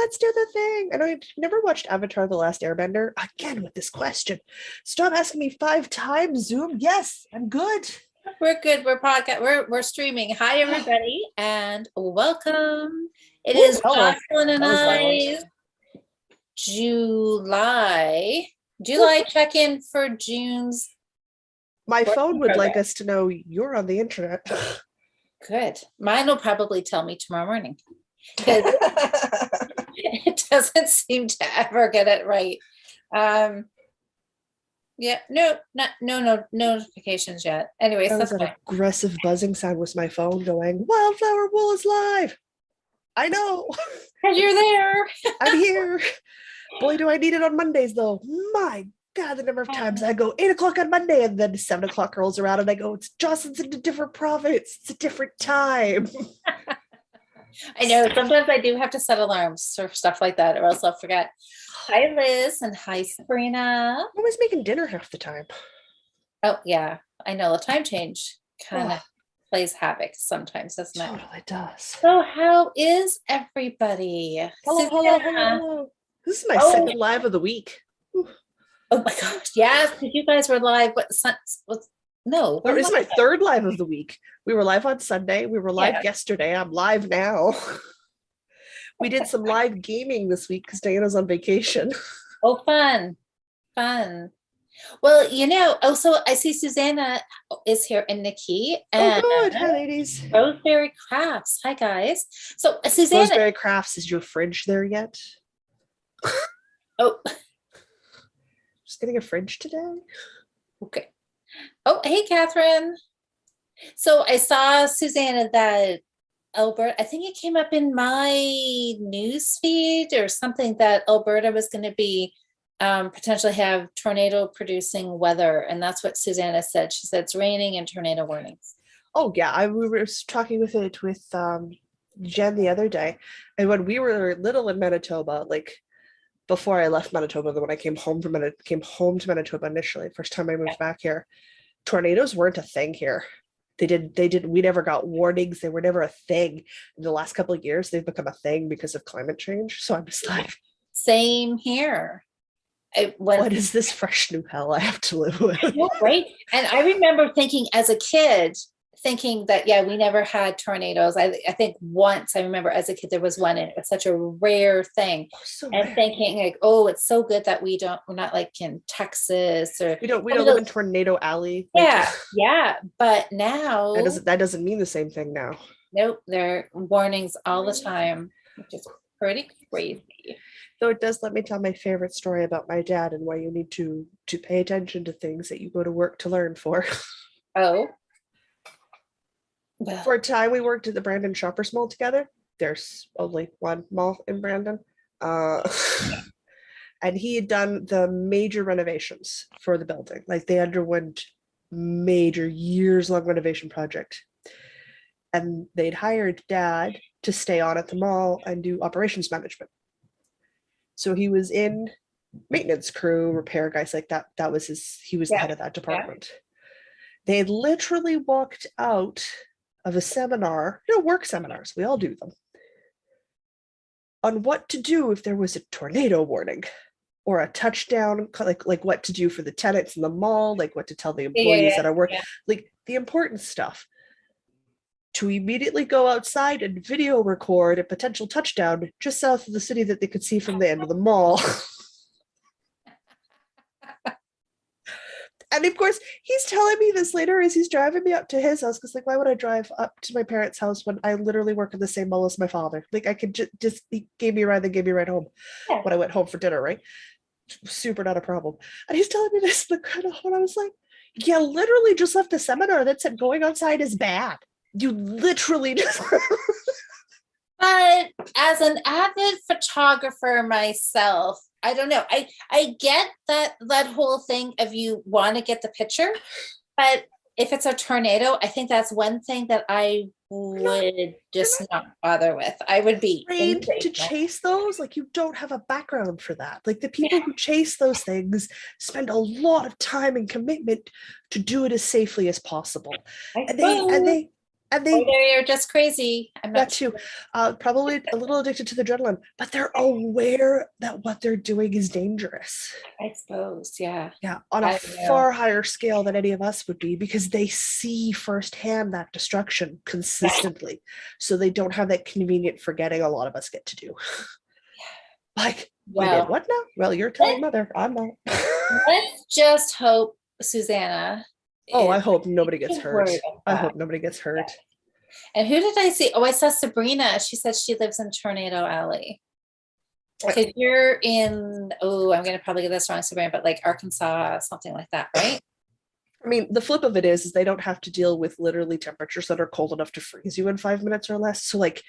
let's do the thing. And I never watched Avatar: The Last Airbender. Again with this question. Stop asking me 5 times, Zoom. Yes, I'm good. We're good. We're podcast. We're streaming. Hi, everybody, and welcome. It Ooh, is hello. Jocelyn and That was violent. I. July Ooh, check-in for June's my work phone in would like progress. us to know you're on the internet. Good. Mine will probably tell me tomorrow morning because it doesn't seem to ever get it right. Yeah, no notifications yet. Anyways, That was that's an fine. aggressive buzzing sound was my phone going, Wildflower Wool is live. I know. Because you're there. I'm here. Boy, do I need it on Mondays, though. My God, the number of times I go 8 o'clock on Monday and then 7 o'clock rolls around and I go, it's Jocelyn's in a different province. It's a different time. I know sometimes I do have to set alarms for stuff like that, or else I'll forget. Hi, Liz, and hi, Sabrina. I'm always making dinner half the time. Oh, yeah, I know the time change kind of Oh, plays havoc sometimes, doesn't it? totally does. So, how is everybody? Hello, hello, hello, Susanna. hello. This is my Oh, second live of the week. oh my gosh, yes, because you guys were live. No, Or when this is was my it? third live of the week. We were live on Sunday. We were live Yeah. yesterday. I'm live now. We did some live gaming this week because Diana's on vacation. Oh, fun. Well, also I see Susanna is here and Nikki Oh, and good. Hi, ladies. Roseberry Crafts. Hi, guys. So, Susanna. Roseberry Crafts, is your fridge there yet? Oh, Just getting a fridge today? okay. Oh, hey, Catherine. So I saw Susanna that Alberta, I think it came up in my news feed or something that Alberta was going to be potentially have tornado producing weather. And that's what Susanna said. She said it's raining and tornado warnings. Oh, yeah. We were talking with Jen the other day. And when we were little in Manitoba, like before I left Manitoba, when I came home to Manitoba initially, first time I moved back here, tornadoes weren't a thing here. We never got warnings. They were never a thing. In the last couple of years, they've become a thing because of climate change. So I'm just like, same here. What is this fresh new hell I have to live with? Right. And I remember thinking as a kid, thinking that, yeah, we never had tornadoes. I think once I remember as a kid, there was one and it was such a rare thing. So and rare. Thinking like, oh, it's so good that we're not like in Texas or we don't live in Tornado Alley. Yeah. But now that doesn't mean the same thing now. Nope, there are warnings all the time, which is pretty crazy. Though it does let me tell my favorite story about my dad and why you need to pay attention to things that you go to work to learn for. Oh. For a time, we worked at the Brandon Shoppers Mall together. There's only one mall in Brandon. And he had done the major renovations for the building. Like they underwent major years-long renovation project. And they'd hired Dad to stay on at the mall and do operations management. So he was in maintenance crew, repair guys like that. He was the head of that department. Yeah. They had literally walked out of a seminar, work seminars, we all do them, on what to do if there was a tornado warning or a touchdown, like what to do for the tenants in the mall, like what to tell the employees that are working, like the important stuff. To immediately go outside and video record a potential touchdown just south of the city that they could see from the end of the mall. And of course, he's telling me this later as he's driving me up to his house, because like, why would I drive up to my parents' house when I literally work in the same mall as my father? Like I could just he gave me a ride, then gave me a ride home when I went home for dinner, right? Super not a problem. And he's telling me this in the crowd, and I was like, yeah, literally just left a seminar that said going outside is bad. You literally just But as an avid photographer myself, I don't know. I get that whole thing of you want to get the picture, but if it's a tornado, I think that's one thing that I would just not bother with. I would be trained to chase those. Like you don't have a background for that. Like the people who chase those things spend a lot of time and commitment to do it as safely as possible. And they And Or they, they're just crazy. I'm that not too, sure. probably a little addicted to the adrenaline, but they're aware that what they're doing is dangerous. I suppose, yeah. Yeah, on a I don't know. far higher scale than any of us would be because they see firsthand that destruction consistently. So they don't have that convenient forgetting a lot of us get to do. Like, you did Well, what now? Well, you're telling mother, I'm not. let's just hope Susanna Oh, I is hope nobody gets hurt. worried about I that. hope nobody gets hurt. And who did I see? Oh, I saw Sabrina. She said she lives in Tornado Alley. Because you're in, oh, I'm gonna probably get this wrong, Sabrina, but like Arkansas, something like that, right? I mean, the flip of it is they don't have to deal with literally temperatures that are cold enough to freeze you in 5 minutes or less. So, like,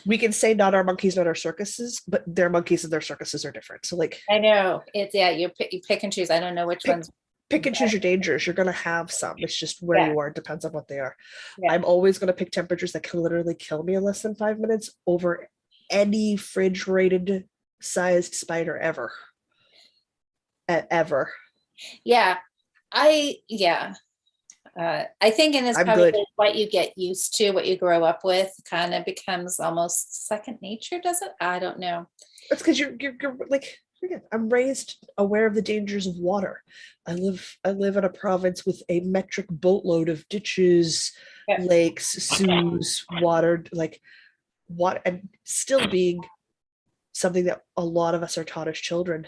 we can say not our monkeys, not our circuses, but their monkeys and their circuses are different. So, like, I know. It's yeah, you pick and choose. I don't know which pick ones. pick and choose your dangers. You're gonna have some. It's just where Yeah, you are. It depends on what they are. yeah. I'm always gonna pick temperatures that can literally kill me in less than 5 minutes over any fridge rated sized spider ever. Ever. Yeah. Yeah. I think, and it's I'm probably good. what you get used to, what you grow up with, kind of becomes almost second nature, does it? I don't know. That's because you're like, again, I'm raised aware of the dangers of water. I live in a province with a metric boatload of ditches, Yeah. lakes, sewers, water, like what, and still being something that a lot of us are taught as children.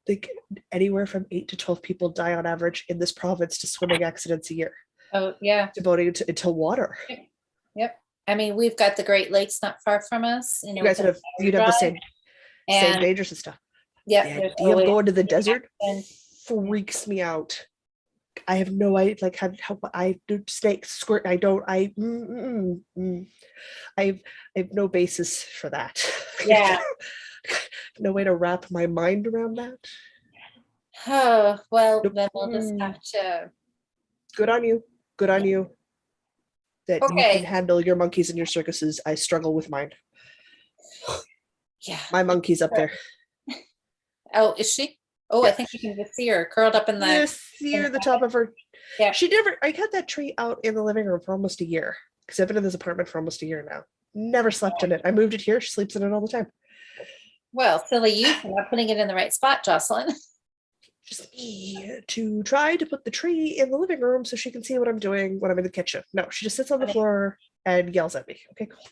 Like anywhere from 8 to 12 people die on average in this province to swimming accidents a year, Oh, yeah. devoting it to water. Yep. I mean, we've got the Great Lakes not far from us, You guys would have, you'd have the same and dangers and stuff. yeah, The there's idea of always going to the desert and freaks me out. I have no idea, like how I do snakes squirt. I don't. I have no basis for that. yeah. No way to wrap my mind around that. Oh, well, Nope. then we'll just have to. Good on you. Good on you. That you can Okay. handle your monkeys and your circuses. I struggle with mine. Yeah. My monkey's up there. Oh, is she? Oh, I Yeah. think you can just see her curled up in the. This year, the top of her. Yeah. She never. I had that tree out in the living room for almost a year because I've been in this apartment for almost a year now. Never slept in it. I moved it here. She sleeps in it all the time. Well, silly you for not putting it in the right spot, Jocelyn. Just me to try to put the tree in the living room so she can see what I'm doing when I'm in the kitchen. No, she just sits on the floor and yells at me. Okay, cool.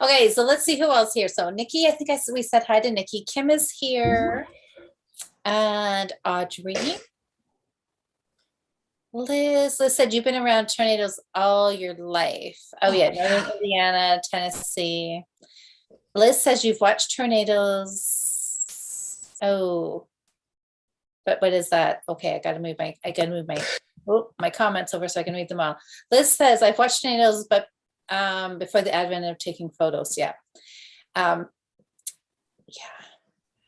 Okay, so let's see who else here. So Nikki, I think we said hi to Nikki. Kim is here. And Audrey. Liz said you've been around tornadoes all your life. Oh, yeah, Northern Indiana, Tennessee. Liz says you've watched tornadoes. Oh, but what is that? Okay, I gotta move my comments over so I can read them all. Liz says I've watched tornadoes, but before the advent of taking photos. Yeah. Yeah.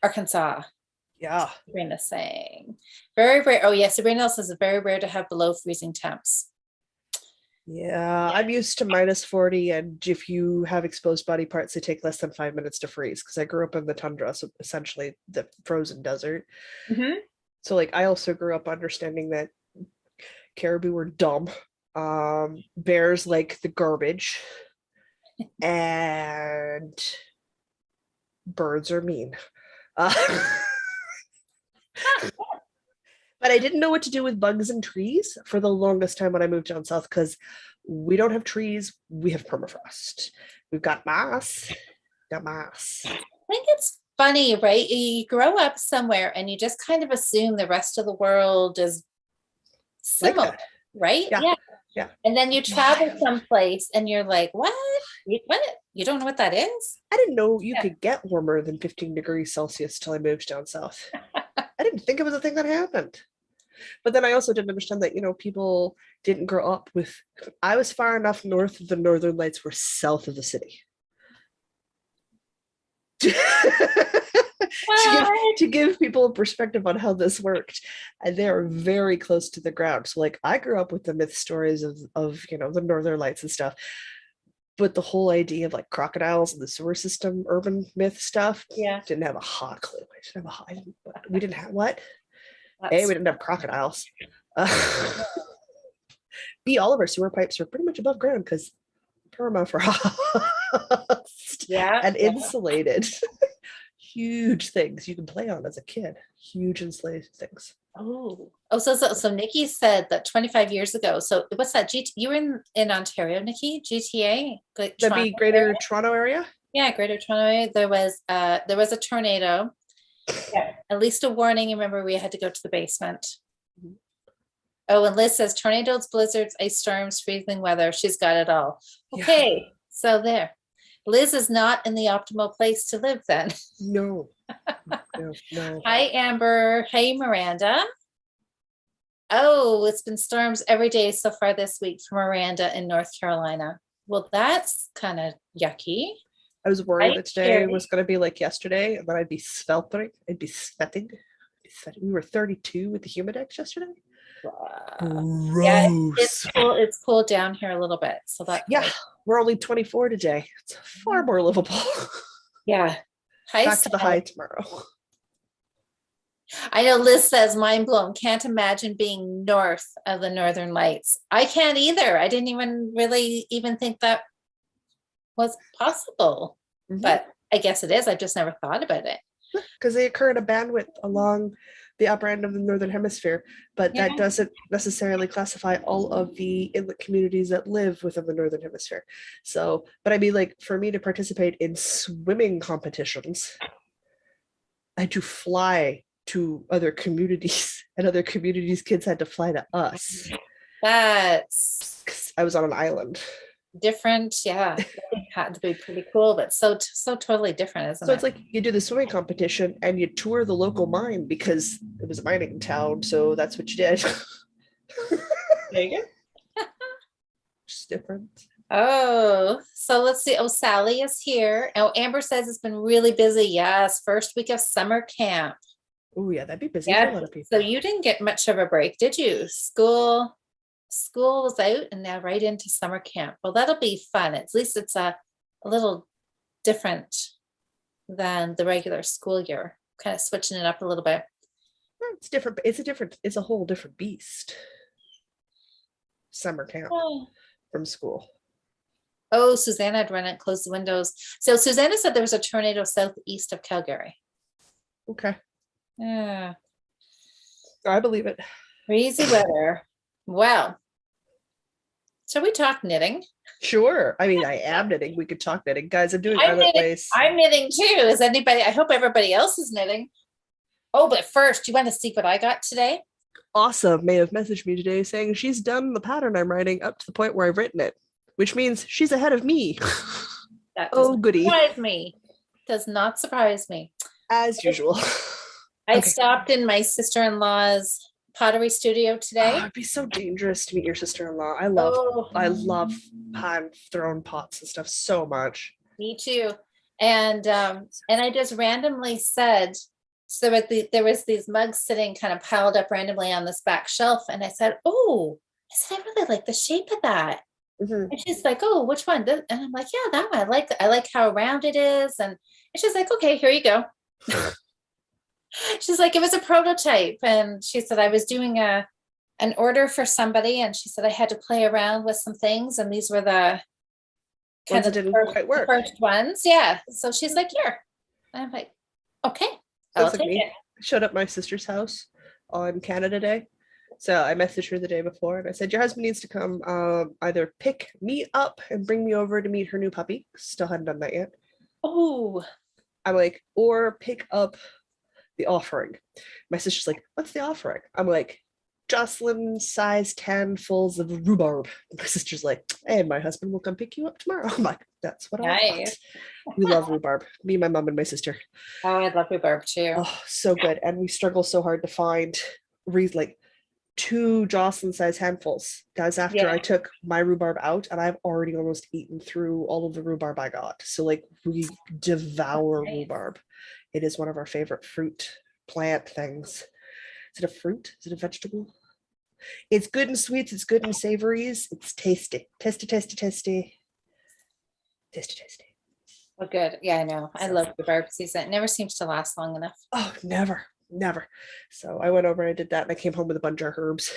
Arkansas. Yeah. Sabrina saying very rare. Oh, yeah. Sabrina says it's very rare to have below freezing temps. Yeah, I'm used to -40, and if you have exposed body parts, they take less than 5 minutes to freeze because I grew up in the tundra, so essentially the frozen desert. Mm-hmm. So, like, I also grew up understanding that caribou were dumb, bears like the garbage, and birds are mean. But I didn't know what to do with bugs and trees for the longest time when I moved down south because we don't have trees, we have permafrost. We've got moss. Got moss. I think it's funny, right? You grow up somewhere and you just kind of assume the rest of the world is similar, like right? Yeah. Yeah. And then you travel someplace and you're like, what? What? You don't know what that is? I didn't know you could get warmer than 15 degrees Celsius till I moved down south. I didn't think it was a thing that happened. But then I also didn't understand that, people didn't grow up with, I was far enough north of the Northern Lights were south of the city. to give people a perspective on how this worked, and they are very close to the ground. So, like, I grew up with the myth stories of the Northern Lights and stuff, but the whole idea of like crocodiles and the sewer system urban myth stuff, didn't have a hot clue. We didn't have what? We didn't have crocodiles. All of our sewer pipes are pretty much above ground because permafrost Yeah, and yeah. insulated. Huge things you can play on as a kid. Huge insulated things. So Nikki said that 25 years ago. So what's that? You were in Ontario, Nikki? GTA? Like That'd be Toronto Greater area? Toronto area. Yeah, Greater Toronto area. There was a tornado. Yeah, at least a warning. Remember, we had to go to the basement. Mhm. Oh, and Liz says tornadoes, blizzards, ice storms, freezing weather. She's got it all. Yeah. Okay, so there. Liz is not in the optimal place to live then. No. No. Hi, Amber. Hey, Miranda. Oh, it's been storms every day so far this week for Miranda in North Carolina. Well, that's kind of yucky. I was worried Right, that today Sherry? was going to be like yesterday, and then I'd be sweltering. I'd be sweating. We were 32 with the humidex yesterday. Yeah, Gross. it's cool. It's cooled down here a little bit. So that's Yeah, we're only 24 today. It's far more livable. yeah. Hi, Back to the Sal. high tomorrow. I know Liz says mind blown. Can't imagine being north of the Northern Lights. I can't either. I didn't even really even think that was possible. Mhm. But I guess it is. I just never thought about it. Because they occur in a bandwidth along the upper end of the northern hemisphere, but Yeah. that doesn't necessarily classify all of the inlet communities that live within the northern hemisphere. So, but I mean, like for me to participate in swimming competitions, I had to fly to other communities, and other communities' kids had to fly to us. That's 'Cause I was on an island. different. Yeah. It had to be pretty cool, but so totally different, isn't So it? it's like you do the swimming competition and you tour the local mine because it was a mining town. So that's what you did. There you go. Just different. Oh, so let's see. Oh, Sally is here. Oh, Amber says it's been really busy. Yes, first week of summer camp. Oh yeah, that'd be busy for a Yeah. lot of people. So you didn't get much of a break, did you? School was out and now right into summer camp. Well, that'll be fun. At least it's a little different than the regular school year. Kind of switching it up a little bit. It's different. It's a whole different beast. Summer camp from school. Oh, Susanna had run it, closed the windows. So Susanna said there was a tornado southeast of Calgary. Okay. Yeah. I believe it. Crazy weather. Well, shall we talk knitting? Sure. I mean, I am knitting. We could talk knitting. Guys, I'm doing I'm eyelet knitting, lace. I'm knitting too. Is anybody, I hope everybody else is knitting. Oh, but first, you want to see what I got today? Awesome may have messaged me today saying she's done the pattern I'm writing up to the point where I've written it, which means she's ahead of me. That Oh, goody. surprise me. Does not surprise me. As usual. I Okay. stopped in my sister-in-law's pottery studio today. Oh, it'd be so dangerous to meet your sister-in-law. I love hand thrown pots and stuff so much. Me too. And I just randomly said, so there was these mugs sitting kind of piled up randomly on this back shelf, and I said, "Oh, I said I really like the shape of that." Mm-hmm. And she's like, "Oh, which one?" And I'm like, "Yeah, that one. I like how round it is." And she's like, "Okay, here you go." She's like, "It was a prototype," and she said I was doing an order for somebody, and she said I had to play around with some things, and these were the Ones that didn't quite work. first ones. Yeah. So she's like, "Here." And I'm like, "Okay, I'll Sounds like take me. it." I showed up at my sister's house on Canada Day. So I messaged her the day before and I said, your husband needs to come either pick me up and bring me over to meet her new puppy. Still hadn't done that yet. Oh, I'm like, or pick up the offering. My sister's like, what's the offering? I'm like, Jocelyn size 10 fulls of rhubarb. My sister's like, and my husband will come pick you up tomorrow. I'm like, that's what I want. nice. We love rhubarb. Me, my mom, and my sister. Oh, I love rhubarb too. Oh, so good. And we struggle so hard to find like 2 Jocelyn size handfuls. Guys, after Yeah. I took my rhubarb out, and I've already almost eaten through all of the rhubarb I got. So like we devour Nice. rhubarb. It is one of our favorite fruit plant things. Is it a fruit? Is it a vegetable? It's good in sweets. It's good in savories. It's tasty. Tasty, tasty, tasty. Tasty, tasty. Oh, good. Yeah, I know. I So- love rhubarb season. It never seems to last long enough. Oh, never. So I went over and I did that, and I came home with a bunch of herbs.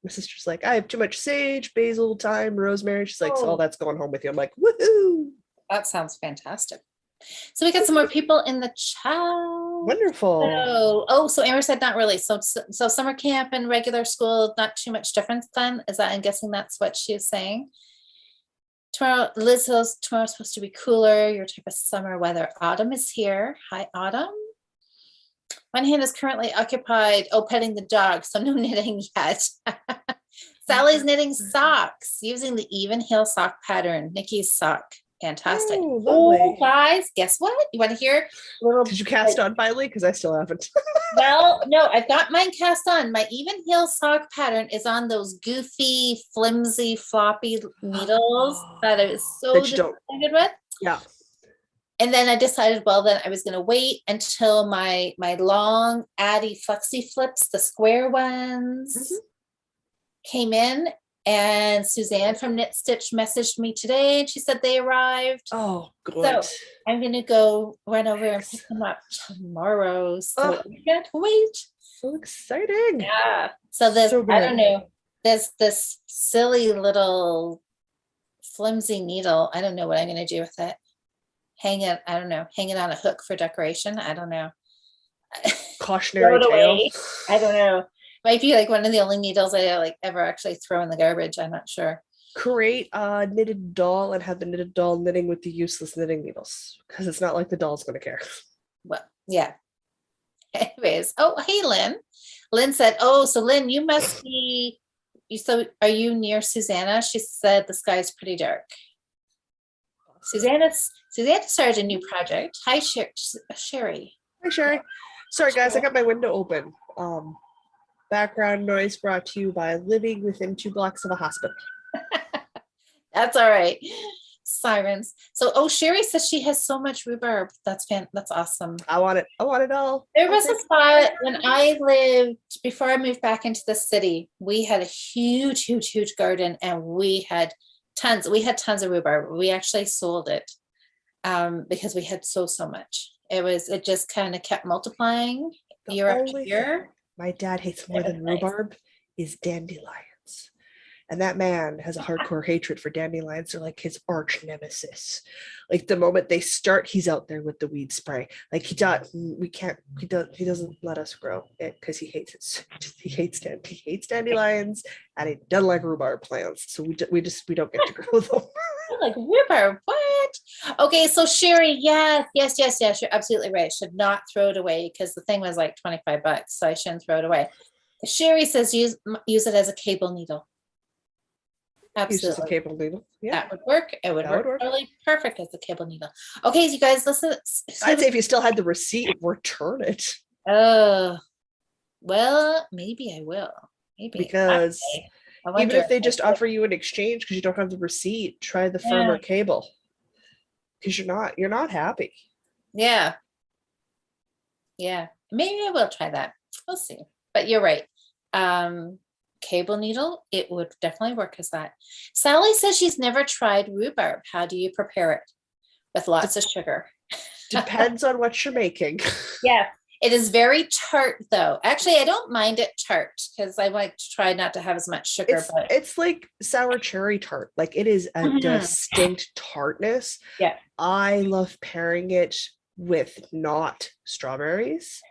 My sister's like, I have too much sage, basil, thyme, rosemary. She's like, oh, Oh, that's going home with you. I'm like, woohoo. that sounds fantastic. So we got some more people in the chat. Wonderful. So Amber said not really. So summer camp and regular school, not too much difference then. Is that, I'm guessing that's what she's saying. Tomorrow, Liz says tomorrow's supposed to be cooler, your type of summer weather. Autumn is here. Hi, Autumn. One hand is currently occupied, petting the dog, so no knitting yet. Sally's knitting socks using the even heel sock pattern. Nikki's sock. Fantastic. Oh, lovely. Guys, guess what? You want to hear a little? Did you cast on finally? Because I still haven't. Well, no, I've got mine cast on. My even heel sock pattern is on those goofy, flimsy, floppy needles that I was so That you don't. disappointed with. Yeah. And then I decided, well, then I was going to wait until my long Addy Flexi Flips, the square ones, came in. And Suzanne from Knit Stitch messaged me today and she said they arrived. Oh, good. So I'm going to go run over and pick them up tomorrow. So I can't wait. So exciting. Yeah. So this, I don't know, there's this silly little flimsy needle. I don't know what I'm going to do with it. Hang it, I don't know, hang it on a hook for decoration. I don't know. Cautionary tale. I don't know. Might be like one of the only needles I like ever actually throw in the garbage. I'm not sure. Create a knitted doll and have the knitted doll knitting with the useless knitting needles because it's not like the doll's going to care. Well, yeah. Anyways, hey, Lynn. Lynn said, so Lynn, you must be, so are you near Susanna? She said the sky's pretty dark. Susanna started a new project. Hi, Sherry. Hi, Sherry. Sorry, guys, I got my window open. Background noise brought to you by living within 2 blocks of a hospital. That's all right. Sirens. So, Sherry says she has so much rhubarb. That's awesome. I want it. I want it all. There was a spot when I lived, before I moved back into the city, we had a huge, huge, huge garden and we had tons of rhubarb. We actually sold it because we had so much. It just kind of kept multiplying year after year. My dad hates more than rhubarb is dandelions. And that man has a hardcore hatred for dandelions. They're like his arch nemesis. Like the moment they start, he's out there with the weed spray. Like he doesn't let us grow it because he hates it. He hates dandelions and he doesn't like rhubarb plants. So we don't get to grow them. Like rhubarb, what? Okay, so Sherry, yes, you're absolutely right. I should not throw it away because the thing was like $25, so I shouldn't throw it away. Sherry says use it as a cable needle. Absolutely. Use a cable needle. Yeah. That would work. It would work really perfect as a cable needle. Okay, so you guys, listen. I'd say if you still had the receipt, return it. Oh, well, maybe I will. Maybe because even if they just offer you an exchange because you don't have the receipt, try the firmer cable because you're not happy. Yeah. Maybe I will try that. We'll see. But you're right. Cable needle, it would definitely work as that. Sally says she's never tried rhubarb. How do you prepare it? With lots of sugar. Depends on what you're making. Yeah. It is very tart though. Actually, I don't mind it tart because I like to try not to have as much sugar. It's like sour cherry tart. Like it is a distinct tartness. Yeah. I love pairing it with not strawberries.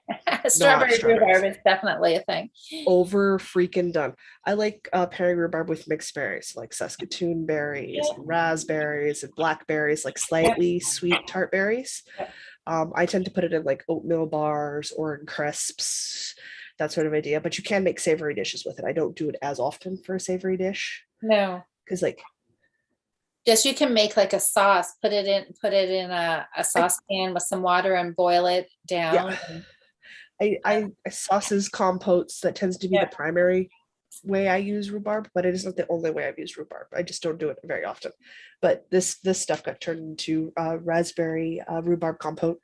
Strawberry rhubarb is definitely a thing. Over freaking done. I like pairing rhubarb with mixed berries like Saskatoon berries, and raspberries, and blackberries, like slightly sweet tart berries. I tend to put it in like oatmeal bars or in crisps, that sort of idea. But you can make savory dishes with it. I don't do it as often for a savory dish. No. Because like yes, you can make like a sauce, put it in a saucepan with some water and boil it down. Yeah. I sauces, compotes, that tends to be the primary way I use rhubarb, but it is not the only way I've used rhubarb. I just don't do it very often. But this stuff got turned into raspberry rhubarb compote,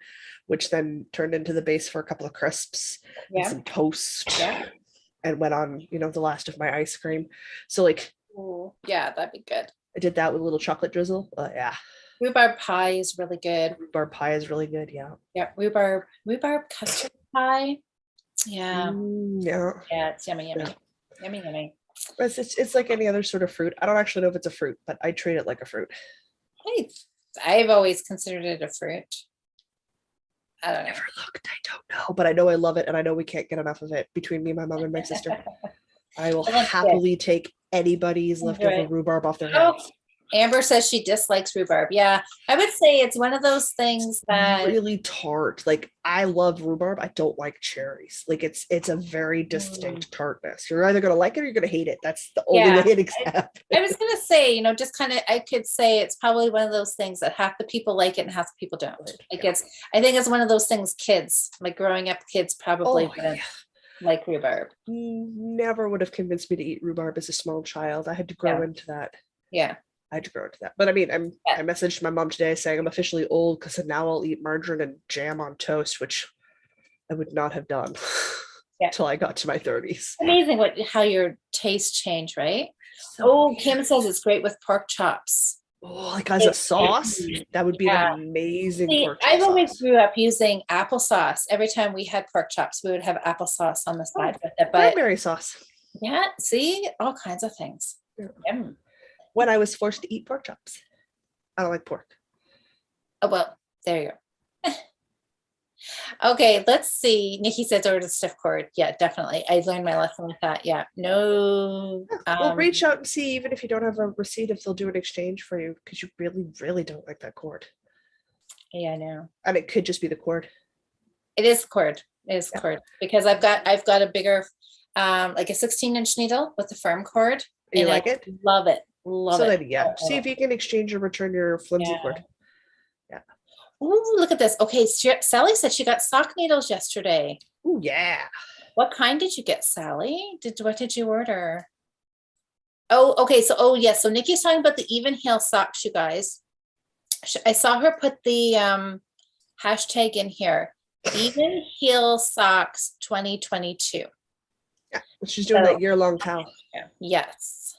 which then turned into the base for a couple of crisps and some toast and went on, the last of my ice cream. So like, yeah, that'd be good. I did that with a little chocolate drizzle. Yeah. Rhubarb pie is really good. Rhubarb pie is really good. Yeah. Yeah. Rhubarb custard pie. Yeah. Yeah. Yeah. It's yummy. Yummy. It's like any other sort of fruit. I don't actually know if it's a fruit, but I treat it like a fruit. I- I've always considered it a fruit. I don't know. Never looked. I don't know, but I know I love it, and I know we can't get enough of it between me, my mom, and my sister. I will Well, that's good. happily take anybody's leftover Right. rhubarb off their Oh, hands. Amber says she dislikes rhubarb. Yeah, I would say it's one of those things that Really tart. Like I love rhubarb. I don't like cherries. Like it's a very distinct tartness. You're either gonna like it or you're gonna hate it. That's the only Yeah. way it accepts. I was gonna say, just kind of, I could say it's probably one of those things that half the people like it and half the people don't. Like I think it's one of those things kids, like growing up kids probably wouldn't like rhubarb. Never would have convinced me to eat rhubarb as a small child. I had to grow into that. Yeah. I had to grow into that. But I mean, I messaged my mom today saying I'm officially old because now I'll eat margarine and jam on toast, which I would not have done till I got to my 30s. Amazing how your taste changed, right? So Kim says it's great with pork chops. Oh, like as a sauce, that would be an amazing pork chop. I've always grew up using applesauce. Every time we had pork chops, we would have applesauce on the side with it. But cranberry sauce. Yeah, see, all kinds of things. Yeah. When I was forced to eat pork chops. I don't like pork. Oh, well, there you go. Okay, let's see. Nikki says order the stiff cord. Yeah, definitely. I learned my lesson with that. Yeah, no. Well, reach out and see, even if you don't have a receipt, if they'll do an exchange for you, because you really, really don't like that cord. Yeah, I know. And it could just be the cord. It is cord. It is cord because I've got a bigger, like a 16-inch needle with the firm cord. You like it? Love it. Love it. Then, yeah. See if you can exchange or return your flimsy cord. Yeah. Oh, look at this. Okay, Sally said she got sock needles yesterday. Oh, yeah. What kind did you get, Sally? What did you order? Oh, okay. So, yes. So Nikki's talking about the even heel socks, you guys. I saw her put the hashtag in here. Even heel socks 2022. Yeah, she's doing that year-long towel. Yes.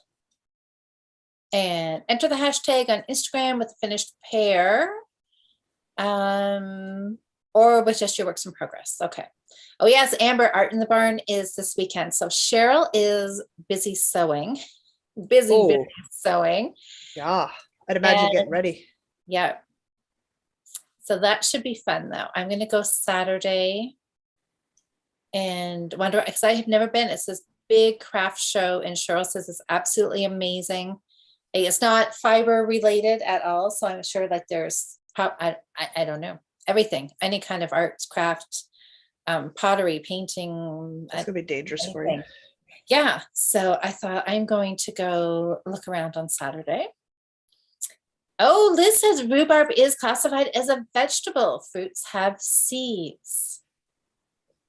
And enter the hashtag on Instagram with a finished pair. Or with just your works in progress. Okay. Oh yes, Amber, Art in the Barn is this weekend. So Cheryl is busy sewing. Busy sewing. Yeah, I'd imagine getting ready. Yeah. So that should be fun though. I'm gonna go Saturday and wonder, because I have never been. It's this big craft show, and Cheryl says it's absolutely amazing. It's not fiber related at all, so I'm sure like there's I don't know, everything, any kind of arts, craft, pottery, painting. It's gonna be dangerous for you. Yeah, so I thought I'm going to go look around on Saturday. Oh, Liz says rhubarb is classified as a vegetable. Fruits have seeds.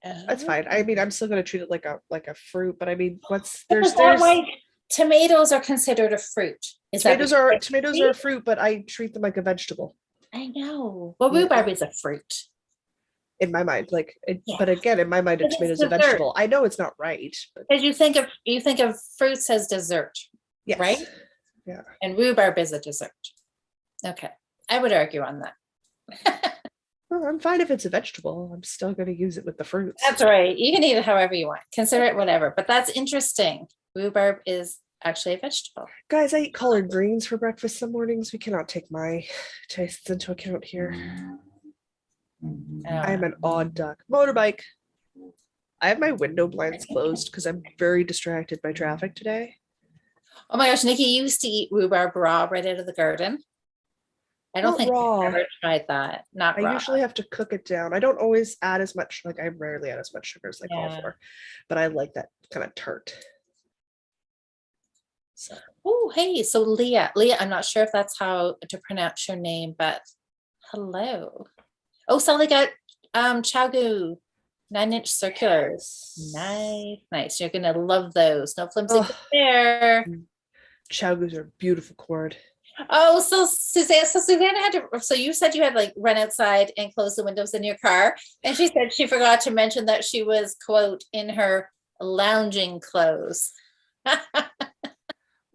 That's fine. I mean, I'm still gonna treat it like a fruit, but I mean, there's like tomatoes are considered a fruit. Tomatoes are a fruit, but I treat them like a vegetable. I know. Well, rhubarb is a fruit. In my mind, but again, in my mind, a tomato is a vegetable. I know it's not right. Because you think of fruits as dessert, right? Yeah. And rhubarb is a dessert. Okay, I would argue on that. Well, I'm fine if it's a vegetable. I'm still going to use it with the fruits. That's right. You can eat it however you want. Consider it whatever. But that's interesting. Rhubarb is actually a vegetable. Guys, I eat collard greens for breakfast some mornings. We cannot take my tastes into account here. I am an odd duck. Motorbike. I have my window blinds closed because I'm very distracted by traffic today. Oh my gosh, Nikki used to eat rhubarb raw right out of the garden. I don't think I've ever tried that. Not raw. I usually have to cook it down. I don't always add as much, I rarely add as much sugar as I call for, but I like that kind of tart. So. Oh, hey, so Leah, I'm not sure if that's how to pronounce your name, but hello. Oh, Sally got Chagu 9-inch circulars. Nice. You're gonna love those. No flimsy there. Chagus are beautiful cord. Oh, so Susanna had to. So you said you had run outside and close the windows in your car, and she said she forgot to mention that she was, quote, in her lounging clothes.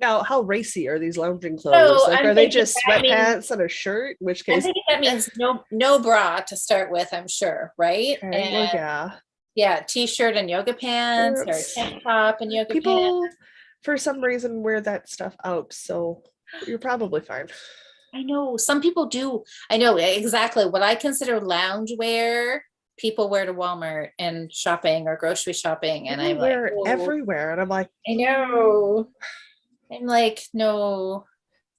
Now, how racy are these lounging clothes? Are they just sweatpants and a shirt? In which case, I think that means no bra to start with. I'm sure, right? Okay, and, yeah, t-shirt and yoga pants, or tank top and yoga pants. for some reason wear that stuff out, so you're probably fine. I know some people do. I know exactly what I consider loungewear. People wear to Walmart and shopping or grocery shopping, and People I'm like, wear it oh, everywhere, and I'm like, I know. I'm like, no.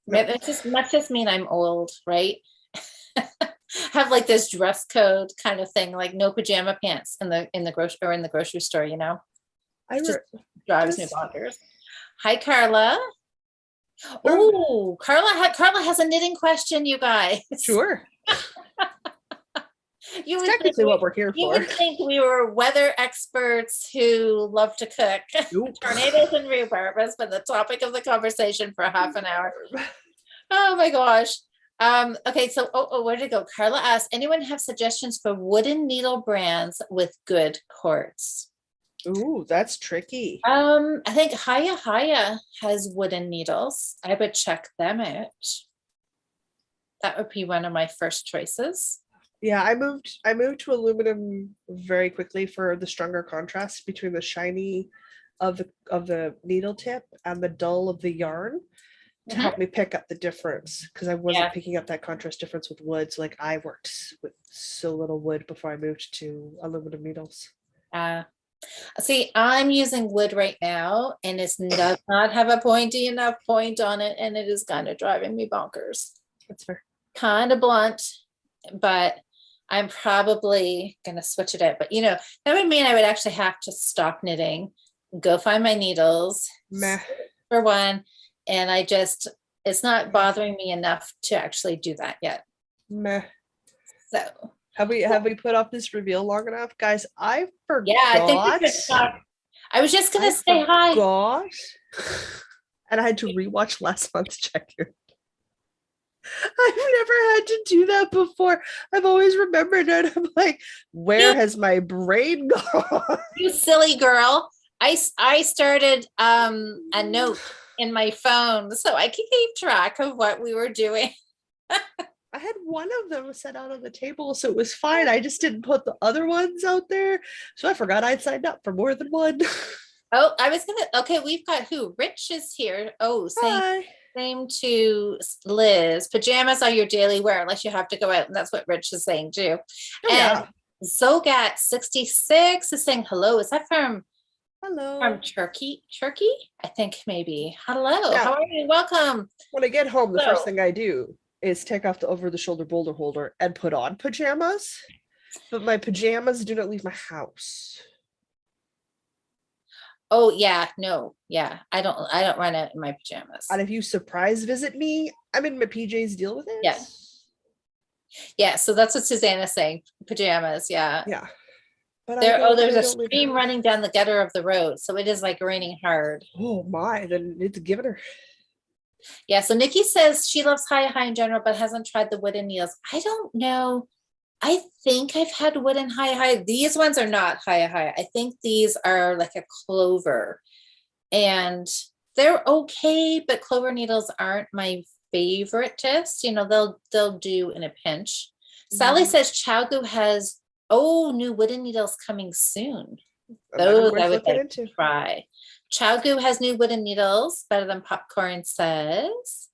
no. That must just mean I'm old, right? Have like this dress code kind of thing, like no pajama pants in the grocery or in the grocery store, you know? I It just re- drives me just bonkers. Hi, Carla. um, Oh, Carla has a knitting question, you guys. sure. You It's would think technically what we're here you for. would think we were weather experts who love to cook. Nope. Tornadoes and rhubarb has been the topic of the conversation for half an hour. Oh my gosh. Okay, so where did it go? Carla asked, anyone have suggestions for wooden needle brands with good cords? Ooh, that's tricky. I think Haya has wooden needles. I would check them out. That would be one of my first choices. Yeah, I moved to aluminum very quickly for the stronger contrast between the shiny of the needle tip and the dull of the yarn to Mhm. help me pick up the difference because I wasn't Yeah. picking up that contrast difference with wood. So like I worked with so little wood before I moved to aluminum needles. Uh, See, I'm using wood right now, and it does not have a pointy enough point on it, and it is kind of driving me bonkers. That's fair. Kind of blunt, but I'm probably gonna switch it out. But that would mean I would actually have to stop knitting, go find my needles Meh. for one, and it's not bothering me enough to actually do that yet. Meh. So Have we put off this reveal long enough? Guys, I yeah, I think we forgot. could talk. I was just gonna I say hi. forgot. And I had to rewatch last month's check-in. I've never had to do that before. I've always remembered it. I'm like, where You, has my brain gone? you silly girl. I started a note in my phone so I could keep track of what we were doing. I had one of them set out on the table, so it was fine. I just didn't put the other ones out there. So I forgot I'd signed up for more than one. Oh, I was gonna. Okay, we've got who? Rich is here. Oh, same Hi. same to Liz. Pajamas are your daily wear unless you have to go out, and that's what Rich is saying too. Oh, And yeah. Zogat66 is saying hello. Is that from Hello. Turkey? Turkey? I think maybe. Hello. Now, How are you? Welcome. when I get home, the first So, thing I do is take off the over the shoulder boulder holder and put on pajamas. But my pajamas do not leave my house. oh yeah, no, yeah. I don't run out in my pajamas. And if you surprise visit me, I'm in my PJs, deal with it. Yeah. Yeah, so that's what Susanna's saying. Pajamas, yeah. Yeah. But There's I a don't leave stream house. running down the gutter of the road, so it is like raining hard. Oh my, then it's giving her. Yeah, so Nikki says she loves high in general, but hasn't tried the wooden needles. I don't know. I think I've had wooden high. These ones are not high. I think these are like a clover, and they're okay, but clover needles aren't my favorite test. They'll do in a pinch. Sally says Chowgu has new wooden needles coming soon. Those I would like to try. Chowgu has new wooden needles, better than popcorn says.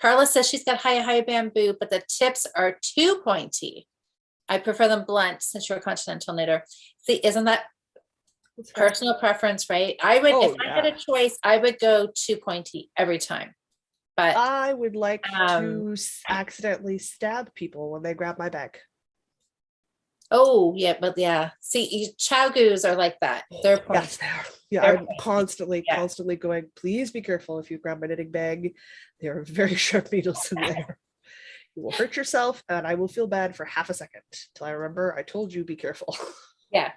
Carla says she's got high bamboo, but the tips are too pointy. I prefer them blunt since you're a continental knitter. See, isn't that personal preference, right? I would, if I had a choice, I would go too pointy every time. But I would like to accidentally stab people when they grab my bag. Oh yeah, but yeah. See, Chowgus are like that. They're pointy. Yes, they are. Yeah, I'm constantly going, please be careful if you grab my knitting bag. There are very sharp needles in there. You will hurt yourself, and I will feel bad for half a second till I remember I told you be careful. Yeah.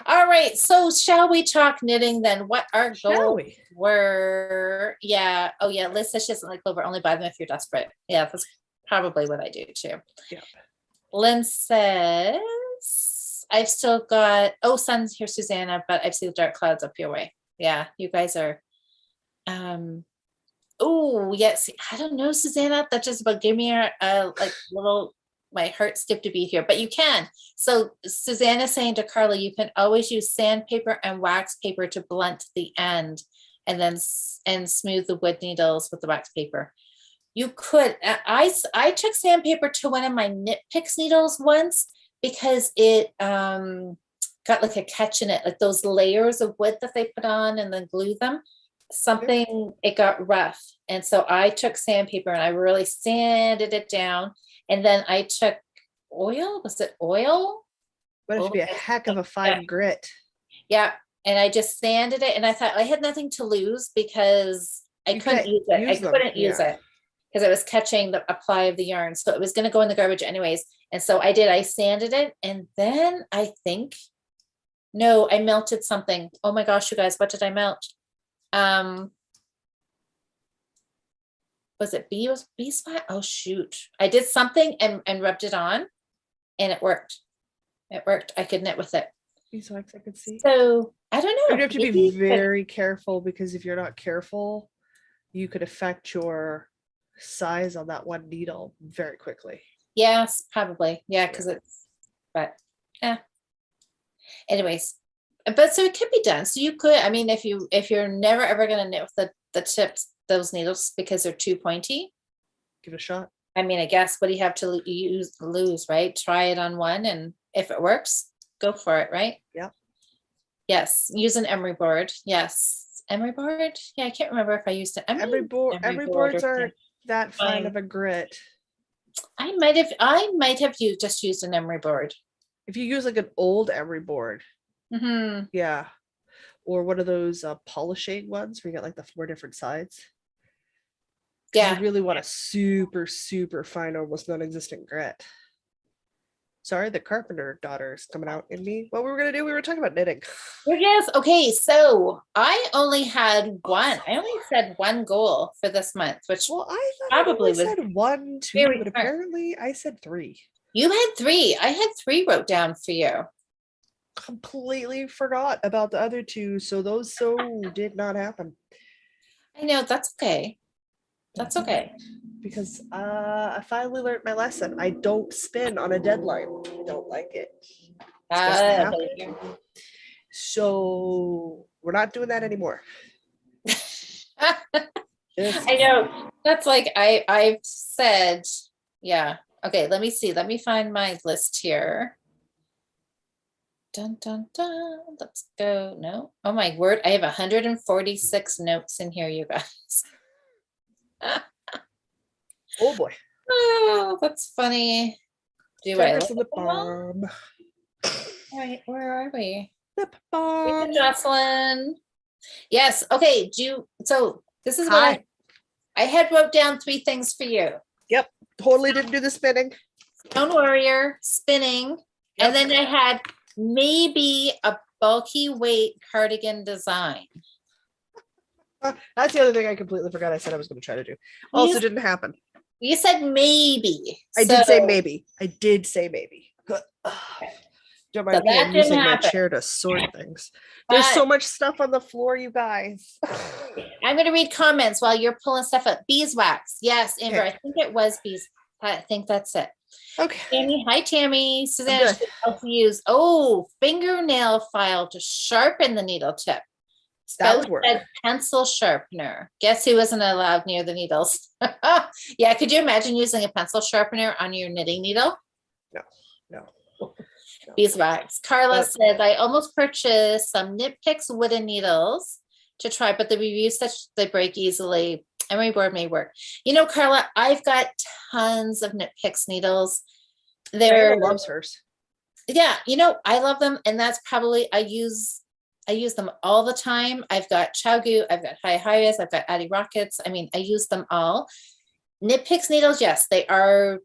All right. So shall we talk knitting then? What our goals were? Yeah. Oh yeah. Liz says she doesn't like clover. Only buy them if you're desperate. Yeah, that's probably what I do too. Yeah. Lynn says, I've still got, sun's here, Susanna, but I've seen the dark clouds up your way. Yeah, you guys are, yes. I don't know, Susanna, that just about gave me a little, my heart skipped a beat here, but you can. So Susanna's saying to Carla, you can always use sandpaper and wax paper to blunt the end and then and smooth the wood needles with the wax paper. You could, I took sandpaper to one of my Knit Picks needles once because it got like a catch in it, like those layers of wood that they put on and then glue them. Something, it got rough. And so I took sandpaper and I really sanded it down. And then I took oil, was it oil? But it should be a heck of a fine grit. Yeah. And I just sanded it and I thought I had nothing to lose because I couldn't use it. I couldn't use it because it was catching the apply of the yarn. So it was going to go in the garbage anyways. And so I did, I sanded it. And then I think, no, I melted something. Oh my gosh, you guys, what did I melt? Was it beeswax? Oh shoot. I did something and rubbed it on and it worked. It worked. I could knit with it. Beeswax, I could see. So I don't know. You have to be very careful because if you're not careful, you could affect your size on that one needle very quickly. Yes, probably. Yeah, because it's, but yeah. Anyways, but so it could be done. So you could, I mean, if you're never ever gonna knit with the tips, those needles because they're too pointy, give it a shot. I mean, I guess what do you have to lose, right? Try it on one, and if it works, go for it, right? Yeah. Yes, use an emery board. Yes, emery board. Yeah, I can't remember if I used it. Emery boards aren't that fine of a grit. I might have just used an emery board. If you use like an old emery board, yeah, or one of those polishing ones where you got like the 4 different sides. Yeah, you really want a super fine, almost non-existent grit. Sorry, the carpenter daughter is coming out in me. What we were gonna do? We were talking about knitting. Yes. Okay. So I only had one. I only said one goal for this month, which I thought probably was said 1, 2, but apparently I said 3. You had 3. I had 3 wrote down for you. Completely forgot about the other 2, so those did not happen. I know, that's okay. That's okay. Because I finally learned my lesson. I don't spin on a deadline. I don't like it. So we're not doing that anymore. I know. That's like I've said, yeah. Okay, let me see. Let me find my list here. Dun dun dun. Let's go. No. Oh my word. I have 146 notes in here, you guys. Oh boy. Oh, that's funny. Do I look lip balm? All right, where are we? Lip balm. Jocelyn. Yes. Okay. So this is what I had wrote down 3 things for you. Yep. Totally didn't do the spinning. Stone Warrior, spinning. Yep. And then I had maybe a bulky weight cardigan design. That's the other thing I completely forgot I said I was going to try to do. Also didn't happen. You said maybe. I did say maybe. Don't mind me, I'm using my chair to sort things. There's so much stuff on the floor, you guys. I'm going to read comments while you're pulling stuff up. Beeswax. Yes, Amber. Okay. I think it was bees. I think that's it. Okay. Tammy. Hi, Tammy. Suzanne should also use fingernail file to sharpen the needle tip. That would work. Pencil sharpener. Guess who wasn't allowed near the needles? Yeah, could you imagine using a pencil sharpener on your knitting needle? No. Beeswax. Carla says, I almost purchased some Knit Picks wooden needles to try, but the reviews said they break easily. Emery board may work. You know, Carla, I've got tons of Knit Picks needles. They're loves hers. Yeah, you know, I love them, and that's probably I use them all the time. I've got Chowgu, I've got Hi-Hias, I've got Addy Rockets. I mean, I use them all. Knit Picks needles, yes, they are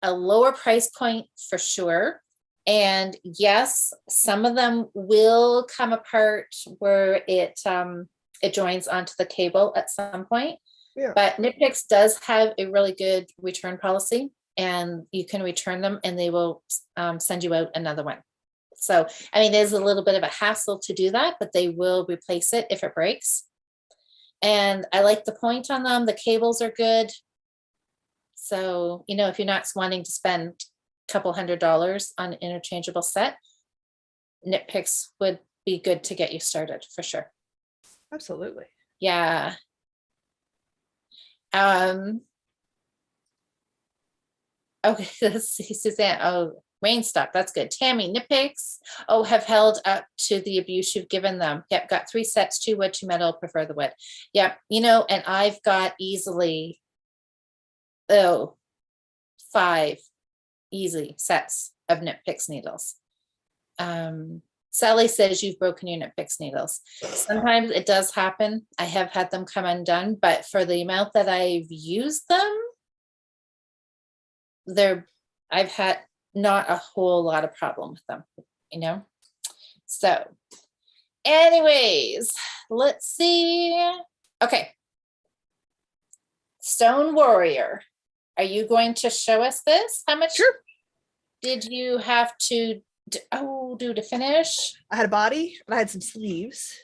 a lower price point for sure. And yes, some of them will come apart where it joins onto the cable at some point. Yeah. But Knit Picks does have a really good return policy, and you can return them and they will send you out another one. So, I mean, there's a little bit of a hassle to do that, but they will replace it if it breaks. And I like the point on them. The cables are good. So, you know, if you're not wanting to spend a couple $100 on an interchangeable set, Knit Picks would be good to get you started for sure. Absolutely. Yeah. Okay, let's see, Suzanne. Oh, rain stop. That's good. Tammy, nitpicks. Oh, have held up to the abuse you've given them. Yep, got 3 sets, 2 wood, 2 metal, prefer the wood. Yep, you know, and I've got easily, 5 easy sets of nitpicks needles. Sally says you've broken your nitpicks needles. Sometimes it does happen. I have had them come undone, but for the amount that I've used them, I've had not a whole lot of problem with them, you know. So anyways, let's see. Okay, Stone Warrior, are you going to show us this? How much did you have to do to finish? I had a body and I had some sleeves.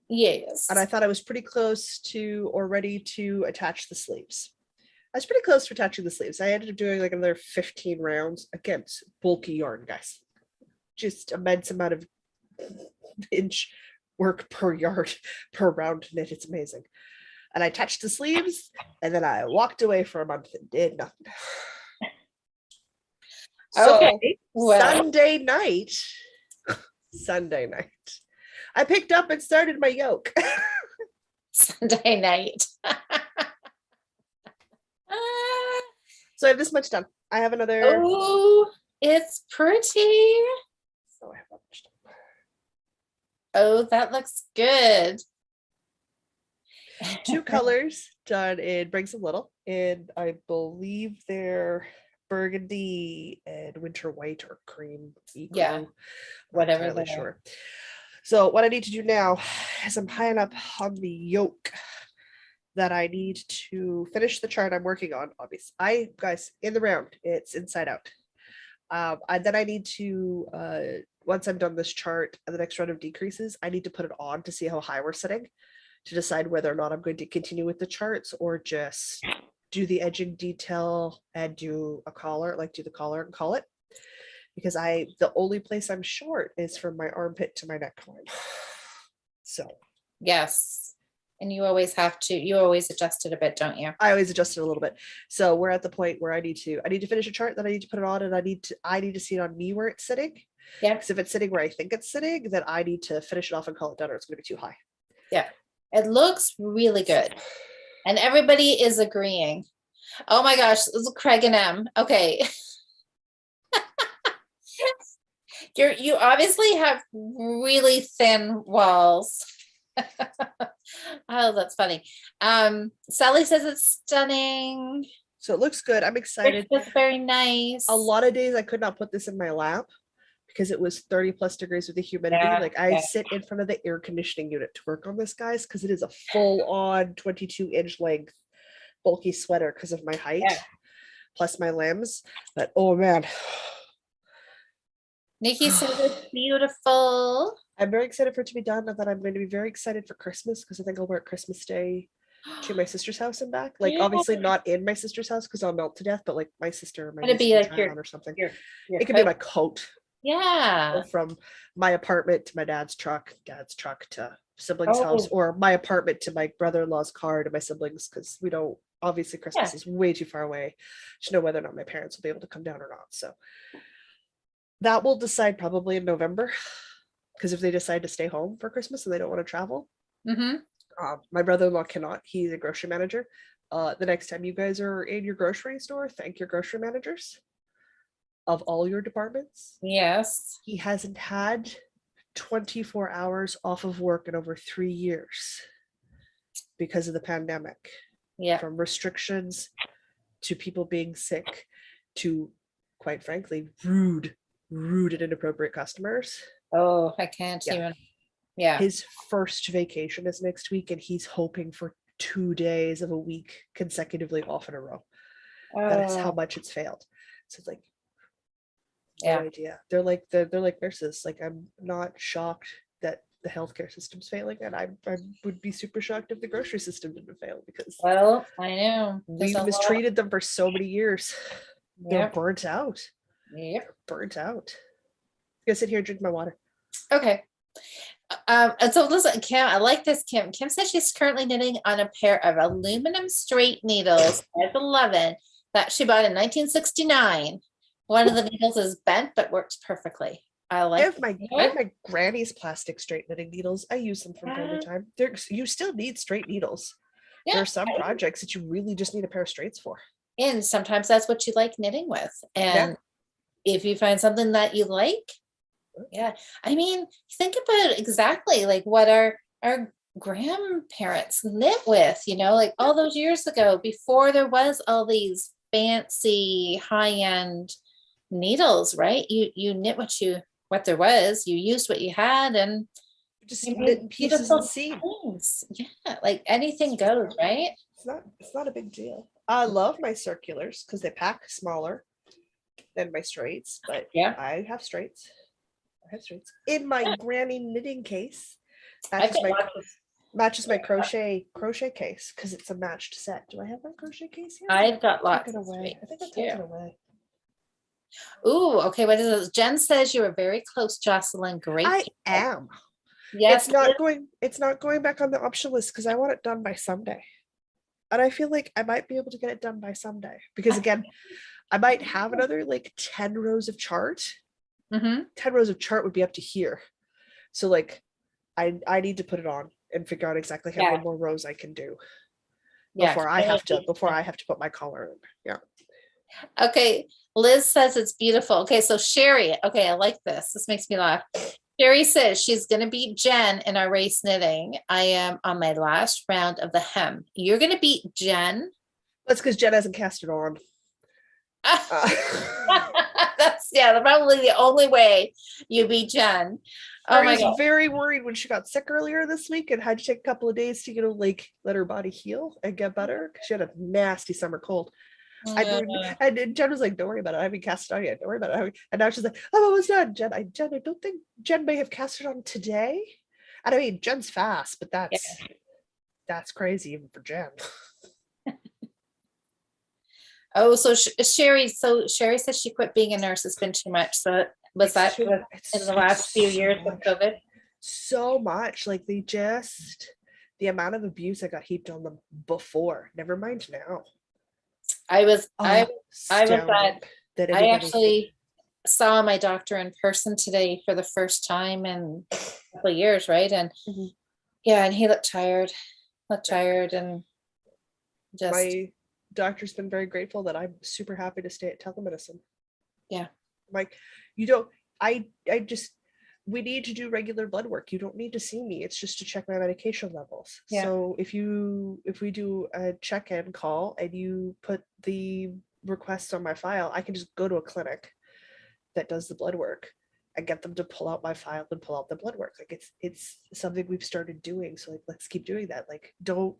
Yes. And I thought I was pretty close to or ready to attach the sleeves. I was pretty close to attaching the sleeves. I ended up doing like another 15 rounds. Again, bulky yarn, guys. Just immense amount of inch work per yard, per round knit. It's amazing. And I attached the sleeves and then I walked away for a month and did nothing. Okay. So Sunday night, I picked up and started my yoke. Sunday night. So I have this much done. I have another. Oh, it's pretty. So I have that much done. Oh, that looks good. 2 colors done in Brings a Little, and I believe they're burgundy and winter white or cream. Yeah, whatever. I'm not really sure. So what I need to do now is I'm tying up on the yoke that I need to finish the chart I'm working on. Obviously, guys, in the round, it's inside out. And then I need to, once I'm done this chart and the next round of decreases, I need to put it on to see how high we're sitting to decide whether or not I'm going to continue with the charts or just do the edging detail and do a collar, like do the collar and call it. Because the only place I'm short is from my armpit to my neckline. So. Yes. And you always adjust it a bit, don't you? I always adjust it a little bit. So we're at the point where I need to finish a chart, then I need to put it on, and I need to see it on me where it's sitting. Yeah. Because if it's sitting where I think it's sitting, then I need to finish it off and call it done, or it's going to be too high. Yeah. It looks really good. And everybody is agreeing. Oh my gosh, this is Craig and M. Okay. You obviously have really thin walls. Oh, that's funny. Sally says it's stunning. So it looks good. I'm excited. It's very nice. A lot of days I could not put this in my lap because it was 30+ degrees with the humidity. Yeah, I sit in front of the air conditioning unit to work on this, guys, because it is a full-on 22-inch length bulky sweater because of my height, plus my limbs. But oh man. Nikki says it's beautiful. I'm very excited for it to be done, and then I'm going to be very excited for Christmas because I think I'll wear it Christmas Day to my sister's house and back. Like, obviously not in my sister's house because I'll melt to death, but like my sister, my niece can try it on or something. It could be my coat. Yeah. From my apartment to my dad's truck to siblings' house, or my apartment to my brother-in-law's car to my siblings, because we don't, obviously Christmas is way too far away to know whether or not my parents will be able to come down or not. So that will decide probably in November. Because if they decide to stay home for Christmas and they don't want to travel, my brother-in-law cannot. He's a grocery manager. The next time you guys are in your grocery store, thank your grocery managers of all your departments. Yes. He hasn't had 24 hours off of work in over 3 years because of the pandemic. Yeah. From restrictions to people being sick to, quite frankly, rude and inappropriate customers. Oh, I can't even. Yeah. His first vacation is next week, and he's hoping for 2 days of a week consecutively off in a row. That is how much it's failed. So it's like, no idea. They're like nurses. Like, I'm not shocked that the healthcare system's failing, and I would be super shocked if the grocery system didn't fail, because I know we've mistreated them for so many years. They're burnt out. Yep. Burnt out. I'm gonna sit here and drink my water. Okay. And so listen, Kim, I like this, Kim. Kim says she's currently knitting on a pair of aluminum straight needles, size 11, that she bought in 1969. One of the needles is bent, but works perfectly. I I like have my granny's plastic straight knitting needles. I use them from time to time. You still need straight needles. There Yeah. are some projects that you really just need a pair of straights for. And sometimes that's what you like knitting with. Yeah. And if you find something that you like, yeah. I mean, think about exactly like what our grandparents knit with, you know, like all those years ago before there was all these fancy high-end needles, right? You knit what there was, you used what you had, and Just you knit made pieces and beautiful seam. things. Yeah, like anything goes, right? It's not a big deal. I love my circulars because they pack smaller than my straights, but Yeah. I have straights. I have straights. In my granny knitting case, I've got lots of matches my crochet case because it's a matched set. Do I have my crochet case here? I've got Tuck lots it of away. I think I straights, tucked yeah. it away. Ooh, okay. What is this? Jen says you were very close, Jocelyn. Great. I am. Yes. It's not going back on the option list because I want it done by Sunday. And I feel like I might be able to get it done by Sunday because again, I might have another like 10 rows of chart. 10 rows of chart would be up to here. So like I need to put it on and figure out exactly how many more rows I can do before I have to put my collar in. Yeah. Okay. Liz says it's beautiful. Okay, so Sherry. Okay, I like this. This makes me laugh. Sherry says she's going to beat Jen in our race knitting. I am on my last round of the hem. You're going to beat Jen. That's because Jen hasn't cast it on. That's probably the only way you beat Jen. Oh my God. I was very worried when she got sick earlier this week and had to take a couple of days to like let her body heal and get better because she had a nasty summer cold. And Jen was like, "Don't worry about it. I haven't cast it on yet. Don't worry about it." And now she's like, "I'm almost done." Jen, I don't think Jen may have cast it on today. And I mean, Jen's fast, but that's crazy even for Jen. Oh, so Sherry says she quit being a nurse. It's been too much. So was that in the last few years of COVID? So much. Like the amount of abuse I got heaped on them before. Never mind now. I actually saw my doctor in person today for the first time in a couple of years, right? And and he looked tired and just my doctor's been very grateful that I'm super happy to stay at telemedicine. Yeah. Like we need to do regular blood work. You don't need to see me. It's just to check my medication levels. Yeah. So if we do a check-in call and you put the requests on my file, I can just go to a clinic that does the blood work and get them to pull out my file and pull out the blood work. Like it's something we've started doing. So like, let's keep doing that. Like, don't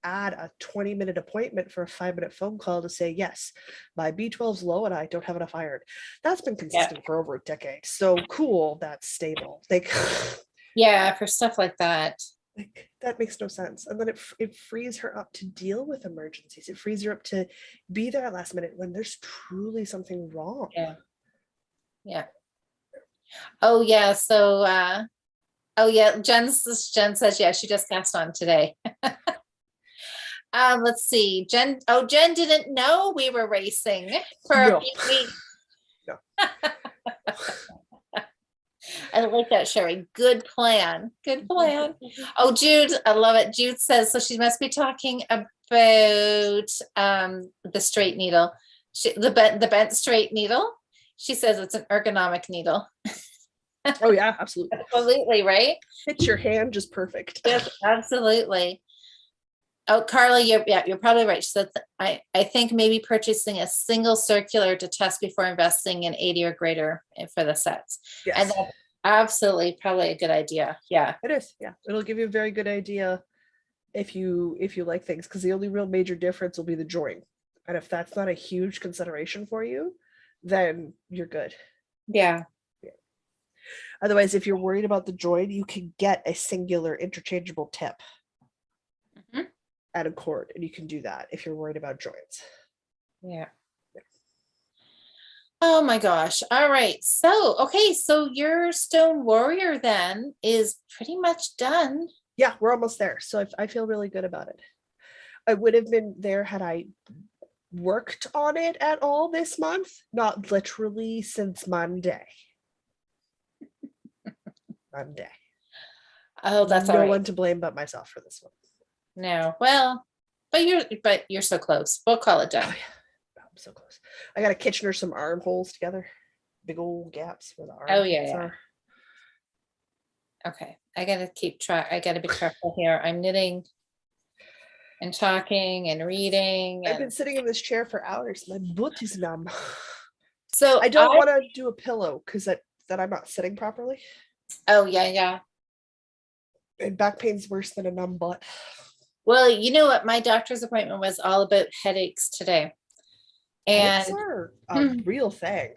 add a 20-minute appointment for a 5-minute phone call to say, yes, my B12's low and I don't have enough iron. That's been consistent for over a decade. So cool, that's stable. Like, for stuff like that. Like, that makes no sense. And then it frees her up to deal with emergencies. It frees her up to be there at last minute when there's truly something wrong. Yeah. Oh yeah. So Jen says, she just cast on today. Let's see. Jen didn't know we were racing for a few weeks. No. I like that, Sherry. Good plan. Oh, Jude, I love it. Jude says, so she must be talking about the straight needle. The bent straight needle. She says it's an ergonomic needle. Oh yeah, absolutely. Absolutely, right? Fits your hand just perfect. Yes, absolutely. Oh, Carla, you're probably right. She said, I think maybe purchasing a single circular to test before investing in 80 or greater for the sets. Yes. And that's absolutely probably a good idea. Yeah. It is. Yeah. It'll give you a very good idea if you like things, because the only real major difference will be the join. And if that's not a huge consideration for you, then you're good. Yeah. Otherwise, if you're worried about the join, you can get a singular interchangeable tip. At a cord, and you can do that if you're worried about joints. Yeah. Oh my gosh. All right. So, okay. So your stone warrior then is pretty much done. Yeah, we're almost there. So I feel really good about it. I would have been there had I worked on it at all this month, not literally since Monday. Monday. Oh, that's all No right. one to blame but myself for this one. No. Well, but you're so close. We'll call it Oh, done. yeah. I'm so close. I got to Kitchener some armholes together. Big old gaps where the Oh yeah, armholes yeah. are. Okay. I gotta keep track. I gotta be careful here. I'm knitting and talking and reading I've been and sitting in this chair for hours. My butt is numb. so I don't want to do a pillow because that I'm not sitting properly. oh yeah, yeah. And back pain's worse than a numb butt. Well, you know what? My doctor's appointment was all about headaches today. Headaches And are a real thing.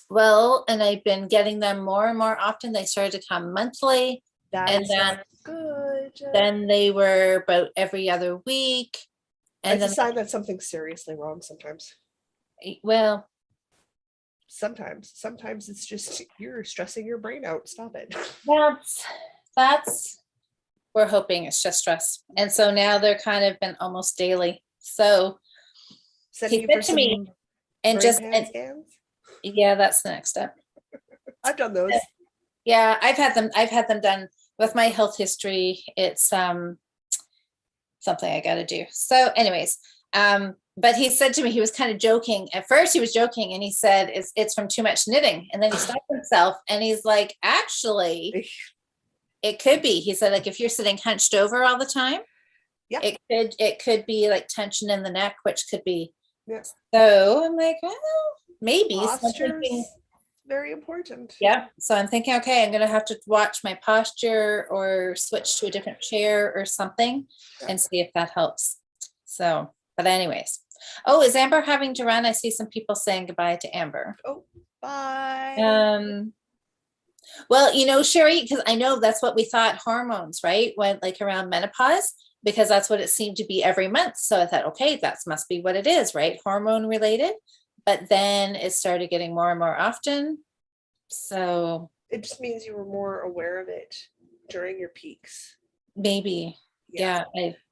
well, and I've been getting them more and more often. They started to come monthly. That And is then not good. then they were about every other week. And It's a then sign that something's seriously wrong sometimes. well, Sometimes it's just you're stressing your brain out. Stop it. that's we're hoping it's just stress. And so now they're kind of been almost daily. So Sending he you said for to me, some and brain just pan and scans. yeah, that's the next step. I've done those. Yeah, I've had them done with my health history. It's something I got to do. So anyways, but he said to me, he was kind of joking. At first he was joking and he said it's from too much knitting. And then he stopped himself and he's like, actually, it could be. He said, like if you're sitting hunched over all the time, Yeah. it could be like tension in the neck, which could be. Yeah. So I'm like, well, maybe. So I'm Posture's thinking, very important. yeah. So I'm thinking, okay, I'm gonna have to watch my posture or switch to a different chair or something and see if that helps. So, but anyways. Oh, is Amber having to run? I see some people saying goodbye to Amber. Oh, bye. Well, Sherry, because I know that's what we thought hormones, right? When like around menopause, because that's what it seemed to be every month. So I thought, okay, that must be what it is, right? Hormone related. But then it started getting more and more often. So It just means you were more aware of it during your peaks. maybe, yeah.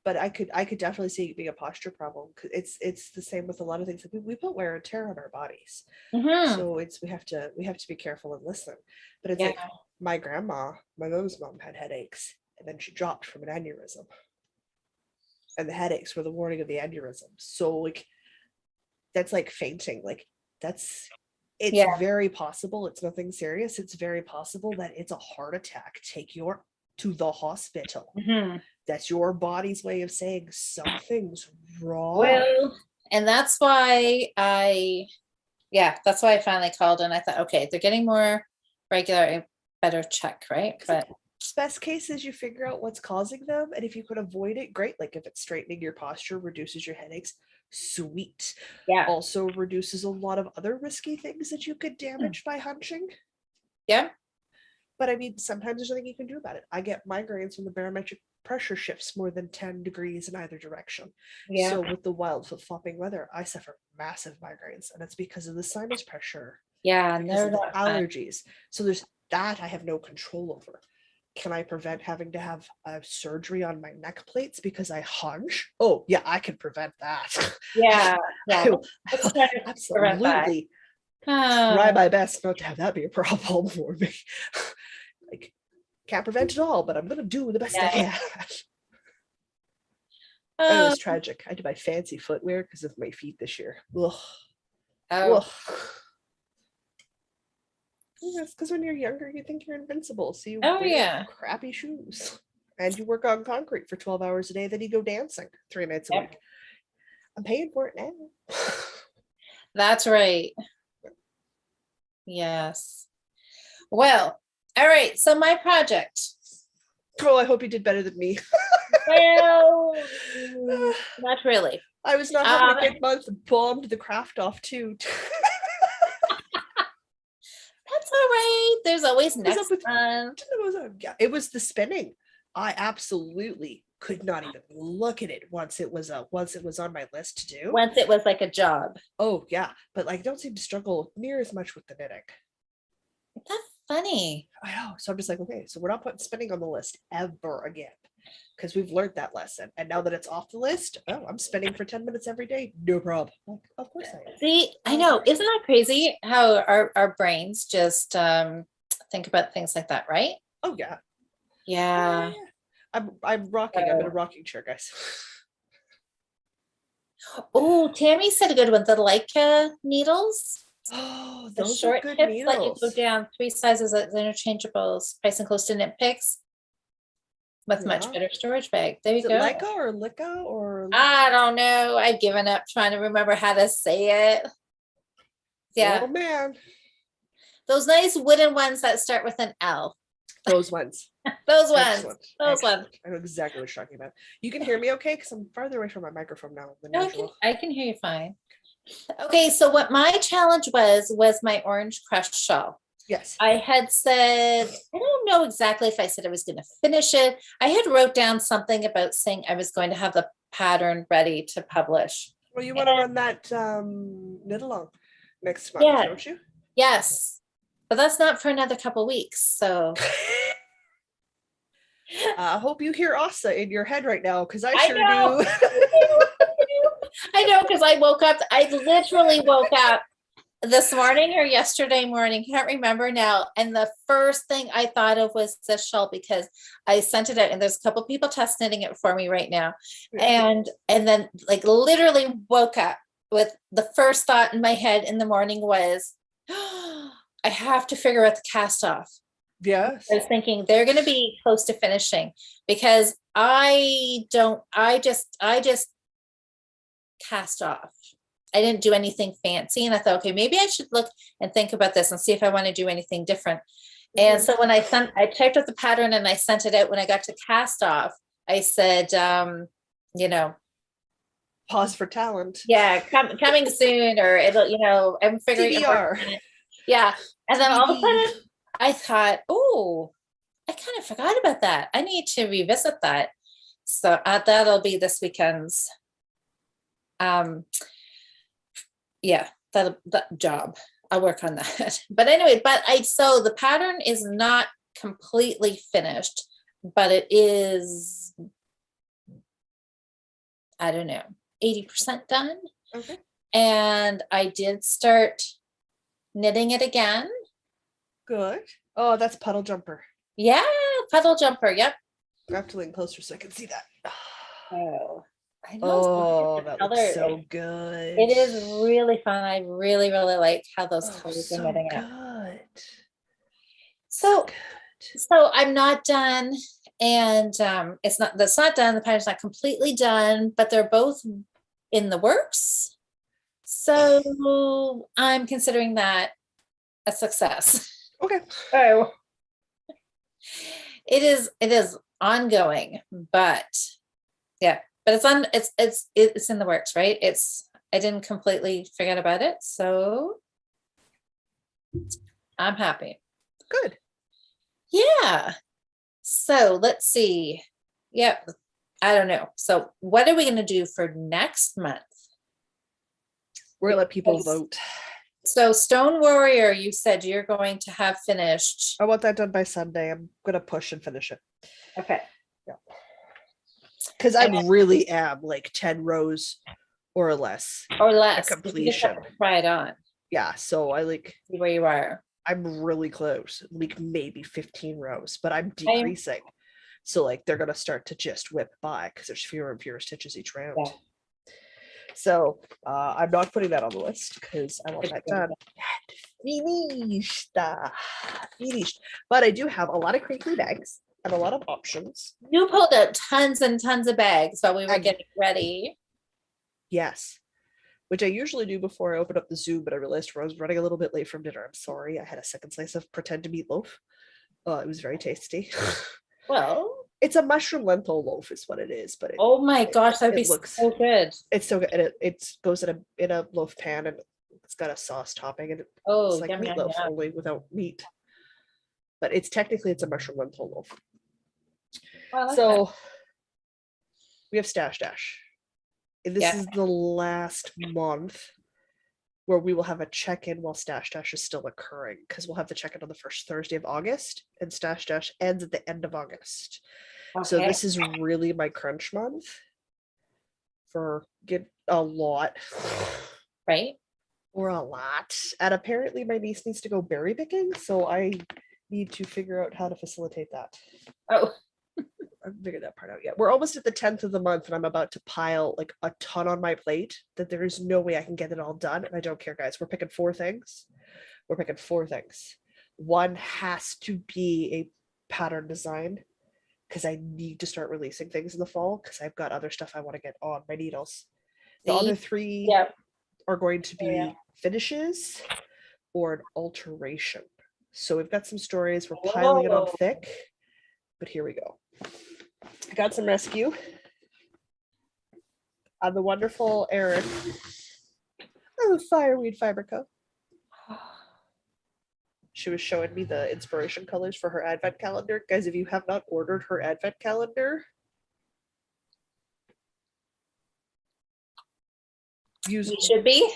But I could definitely see it being a posture problem because it's the same with a lot of things. We put wear and tear on our bodies, so we have to be careful and listen. But it's like my mom's mom had headaches, and then she dropped from an aneurysm, and the headaches were the warning of the aneurysm. So like that's like fainting. Like it's very possible. It's nothing serious. It's very possible that it's a heart attack. Take your to the hospital. That's your body's way of saying something's wrong. Well, and that's why I finally called and I thought, okay, they're getting more regular. I better check, right? But best case is you figure out what's causing them, and if you could avoid it, great. Like if it's straightening your posture, reduces your headaches, sweet. Yeah. Also reduces a lot of other risky things that you could damage by hunching. Yeah. But I mean, sometimes there's nothing you can do about it. I get migraines when the barometric pressure shifts more than 10 degrees in either direction. Yeah. So with the wild flip-flopping weather, I suffer massive migraines, and it's because of the sinus pressure. Yeah, because of the allergies. So there's that I have no control over. Can I prevent having to have a surgery on my neck plates because I hunch? Oh, yeah, I can prevent that. Yeah, absolutely. Try my best not to have that be a problem for me. Like, can't prevent it all, but I'm gonna do the best I can. It was tragic. I had to buy fancy footwear because of my feet this year. Ugh. Ugh. That's because when you're younger, you think you're invincible. So you wear crappy shoes. And you work on concrete for 12 hours a day, then you go dancing 3 nights a week. I'm paying for it now. That's right. Yes. Well, all right. So my project. Oh, I hope you did better than me. Well, not really. I was not having a good month. Bombed the craft off too. That's all right. There's always next month. It was the spinning. I absolutely could not even look at it once it was on my list to do. Once it was like a job. Oh yeah, but like don't seem to struggle near as much with the knitting. That's funny. I know. So I'm just like, okay, so we're not putting spinning on the list ever again. Because we've learned that lesson. And now that it's off the list, oh, I'm spinning for 10 minutes every day. No problem. Like, of course I am. See, I know. Isn't that crazy how our brains just think about things like that, right? Oh yeah. Yeah. I'm rocking. I'm in a rocking chair, guys. Oh, Tammy said a good one. The Leica needles. Oh, The those are short good tips let you go needles. down 3 sizes as interchangeables, pricing close to knit picks with much Yeah. better storage bag. There you Is it go. Leica or Leica or I don't know. I've given up trying to remember how to say it. Yeah. Oh man. Those nice wooden ones that start with an L. Those ones. Those ones. Excellent. Those Excellent. ones. I know exactly what you're talking about. You can hear me okay? Because I'm farther away from my microphone now than No, usual. I can hear you fine. Okay, so what my challenge was my orange crush shawl. Yes. I had said, I don't know exactly if I said I was going to finish it. I had wrote down something about saying I was going to have the pattern ready to publish. Well, you want to run that knit along next month, Yeah. don't you? Yes, but that's not for another couple weeks. So I hope you hear Asa in your head right now, because I I sure know. do. I know, because I literally woke up this morning or yesterday morning, can't remember now. And the first thing I thought of was this shawl, because I sent it out and there's a couple people test knitting it for me right now. Yeah. And then like literally woke up with the first thought in my head in the morning was, oh, I have to figure out the cast off. Yes. I was thinking they're going to be close to finishing, because I just cast off. I didn't do anything fancy. And I thought, okay, maybe I should look and think about this and see if I want to do anything different. And so when I typed out the pattern and I sent it out, when I got to cast off, I said, Pause for talent. yeah, coming soon, or it'll, I'm figuring TBR. Yeah. And then all of a sudden I thought, oh, I kind of forgot about that. I need to revisit that. So that'll be this weekend's that job. I'll work on that. But anyway, so the pattern is not completely finished, but it is, I don't know, 80% done. Okay. And I did start knitting it again. Good. Oh, that's puddle jumper. Yeah, puddle jumper. Yep. I have to lean closer so I can see that. Oh, I know. Oh, that looks so good. It is really fun. I really, really like how those colors are knitting good. out. So I'm not done, and that's not done. The pattern's not completely done, but they're both in the works. So I'm considering that a success. Okay. Oh, it is ongoing, but yeah, but it's in the works, right? I didn't completely forget about it, so I'm happy. Good. Yeah. So let's see. Yeah, I don't know. So what are we going to do for next month? We're gonna let people vote. So Stone Warrior, you said you're going to have finished. I want that done by Sunday. I'm gonna push and finish it. Okay. Yeah. Because I really am like 10 rows or less. Or less. A completion. Try it on. Yeah. So I see where you are. I'm really close, like maybe 15 rows, but I'm decreasing. So like they're gonna start to just whip by because there's fewer and fewer stitches each round. Yeah. So I'm not putting that on the list because I want that done. Finished. But I do have a lot of crinkly bags and a lot of options. You pulled out tons and tons of bags while we were getting ready. Yes. Which I usually do before I open up the Zoom, but I realized I was running a little bit late from dinner. I'm sorry. I had a second slice of pretend meatloaf. It was very tasty. Well, it's a mushroom lentil loaf is what it is, but oh my gosh, that'd be so good. It's so good, and it goes in a loaf pan, and it's got a sauce topping, and it's like meatloaf only without meat. But it's a mushroom lentil loaf. So we have Stash Dash. And this Yeah. is the last month where we will have a check-in while Stash Dash is still occurring, because we'll have the check-in on the first Thursday of August, and Stash Dash ends at the end of August. So Okay. this is really my crunch month for get a lot. Right. Or a lot. And apparently my niece needs to go berry picking, so I need to figure out how to facilitate that. Oh, I haven't figured that part out yet. We're almost at the 10th of the month, and I'm about to pile like a ton on my plate that there is no way I can get it all done. And I don't care, guys. We're picking four things. We're picking four things. One has to be a pattern design, because I need to start releasing things in the fall, because I've got other stuff I want to get on my needles. The see? other three Yeah. are going to be Yeah. finishes or an alteration. So we've got some stories. We're piling it on Oh. thick, but here we go. I got some rescue on the wonderful Erin of Fireweed Fiber Co. She was showing me the inspiration colors for her advent calendar. Guys, if you have not ordered her advent calendar, use You should be.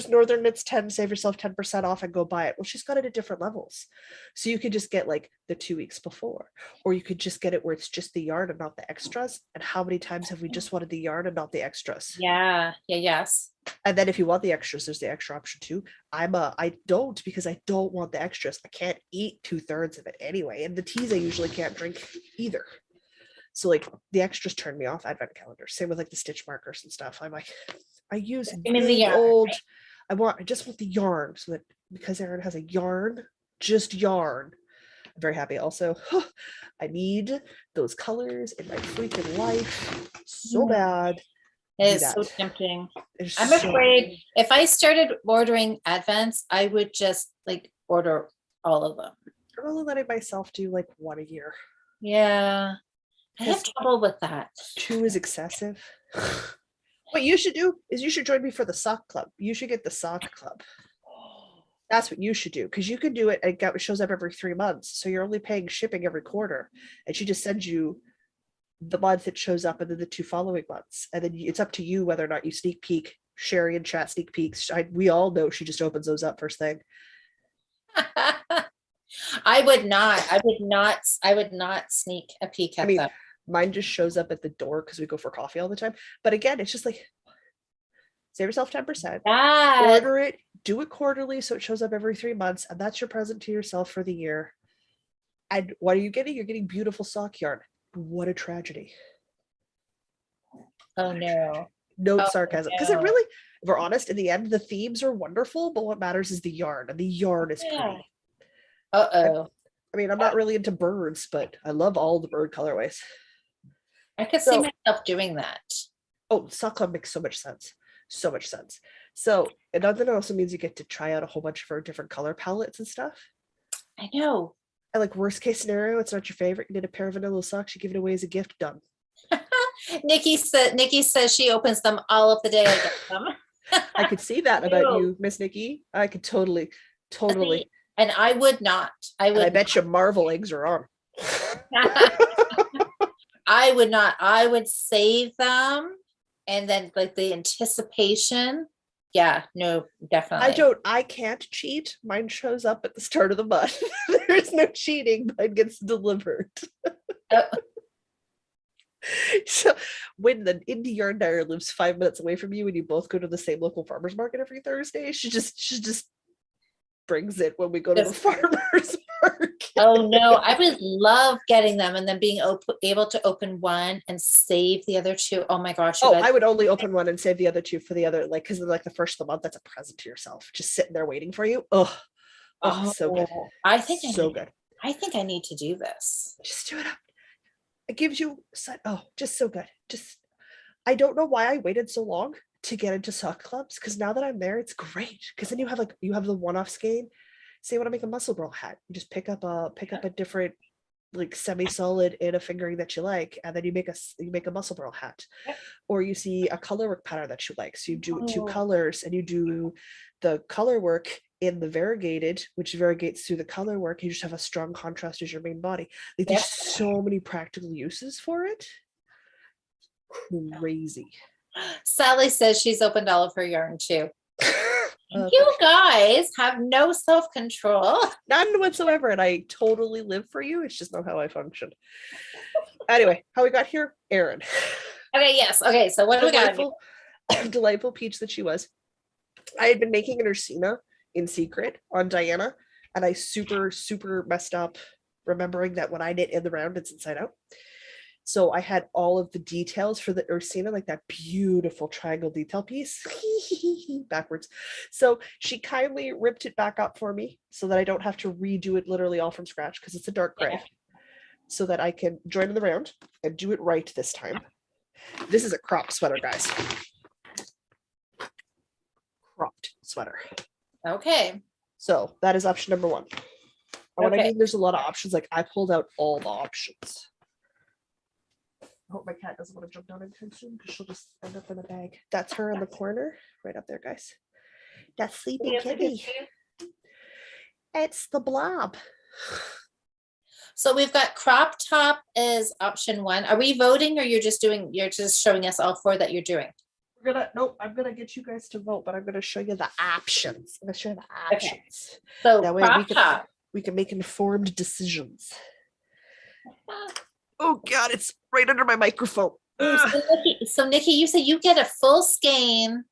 Northern Knits 10, save yourself 10% off and go buy it. Well, she's got it at different levels. So you could just get like the 2 weeks before, or you could just get it where it's just the yarn and not the extras. And how many times have we just wanted the yarn and not the extras? Yeah. Yeah. Yes. And then if you want the extras, there's the extra option too. I don't, because I don't want the extras. I can't eat 2/3 of it anyway. And the teas I usually can't drink either. So like the extras turn me off advent calendar. Same with like the stitch markers and stuff. I'm like, I use big yarn, old, right? I just want the yarn, so that because Erin has a yarn, just yarn. I'm very happy. Also, I need those colors in my freaking life so bad. It Do is so that. tempting. It's I'm so- afraid if I started ordering advents, I would just like order all of them. I'm only letting myself do like one a year. Yeah. I have Because trouble with that. 2 is excessive. What you should do is you should join me for the sock club. You should get the sock club. That's what you should do, because you can do it and it shows up every 3 months. So you're only paying shipping every quarter. And she just sends you the month it shows up and then the 2 following months. And then it's up to you whether or not you sneak peek. Sherry and chat sneak peeks. We all know she just opens those up first thing. I would not sneak a peek at them. Mine just shows up at the door because we go for coffee all the time. But again, it's just like, save yourself 10%. Order it, do it quarterly so it shows up every 3 months, and that's your present to yourself for the year. And what are you getting? You're getting beautiful sock yarn. What a tragedy. Oh no. No sarcasm. Because it really, if we're honest, in the end, the themes are wonderful, but what matters is the yarn, and the yarn is pretty. Uh-oh. I'm not really into birds, but I love all the bird colorways. I could see myself doing that. Oh, sock club makes so much sense. So much sense. So, and that also means you get to try out a whole bunch of her different color palettes and stuff. I know. And like worst case scenario, it's not your favorite. You get a pair of vanilla socks, you give it away as a gift, done. Nikki says she opens them all of the day I get them. I could see that about you, Miss Nikki. I could totally. And I would not. I bet you Marvel eggs are on. I would not. I would save them, and then like the anticipation. Yeah, no, definitely. I can't cheat. Mine shows up at the start of the month. There's no cheating. Mine gets delivered. So when the indie yarn dyer lives 5 minutes away from you and you both go to the same local farmers market every Thursday, she just brings it when we go to the farmers market. Oh no, I would love getting them and then being able to open one and save the other 2. Oh my gosh. I would only open one and save the other 2 for the other, like, because like the first of the month, that's a present to yourself, just sitting there waiting for you. Oh, so good. I think good. I think I need to do this. Just do it up. It gives you just so good. I don't know why I waited so long to get into sock clubs, because now that I'm there, it's great, because then you have the one-off skein. Say you want to make a muscle girl hat, you just pick up a different like semi-solid in a fingering that you like, and then you make a muscle girl hat. Or you see a color work pattern that you like, so you do 2 colors and you do the color work in the variegated, which variegates through the color work. You just have a strong contrast as your main body. Like, there's so many practical uses for it. crazy. Sally says she's opened all of her yarn too. Uh, You guys have no self-control. None whatsoever, and I totally live for you. It's just not how I function. Anyway, how we got here, Erin. Okay, yes. Okay, so what do we got? Delightful, delightful peach that she was. I had been making an Ursina in secret on Diana, and I super messed up remembering that when I knit in the round, it's inside out. So I had all of the details for the Ursina, like that beautiful triangle detail piece, backwards. So she kindly ripped it back up for me so that I don't have to redo it literally all from scratch because it's a dark gray. Yeah. So that I can join in the round and do it right this time. This is a cropped sweater, guys. Cropped sweater. Okay. So that is option number one. And when I Okay. mean there's a lot of options, like I pulled out all the options. I hope my cat doesn't want to jump down anytime soon because she'll just end up in a bag. That's her in the corner, right up there, guys. That's sleeping kitty. It's the blob. So we've got crop top as option one. Are we voting or you're just showing us all four that you're doing? I'm gonna get you guys to vote, but I'm gonna show you the options. I'm gonna show you the options. Okay. So that way crop top. we can make informed decisions. Oh God, it's right under my microphone. So Nikki, you said you get a full skein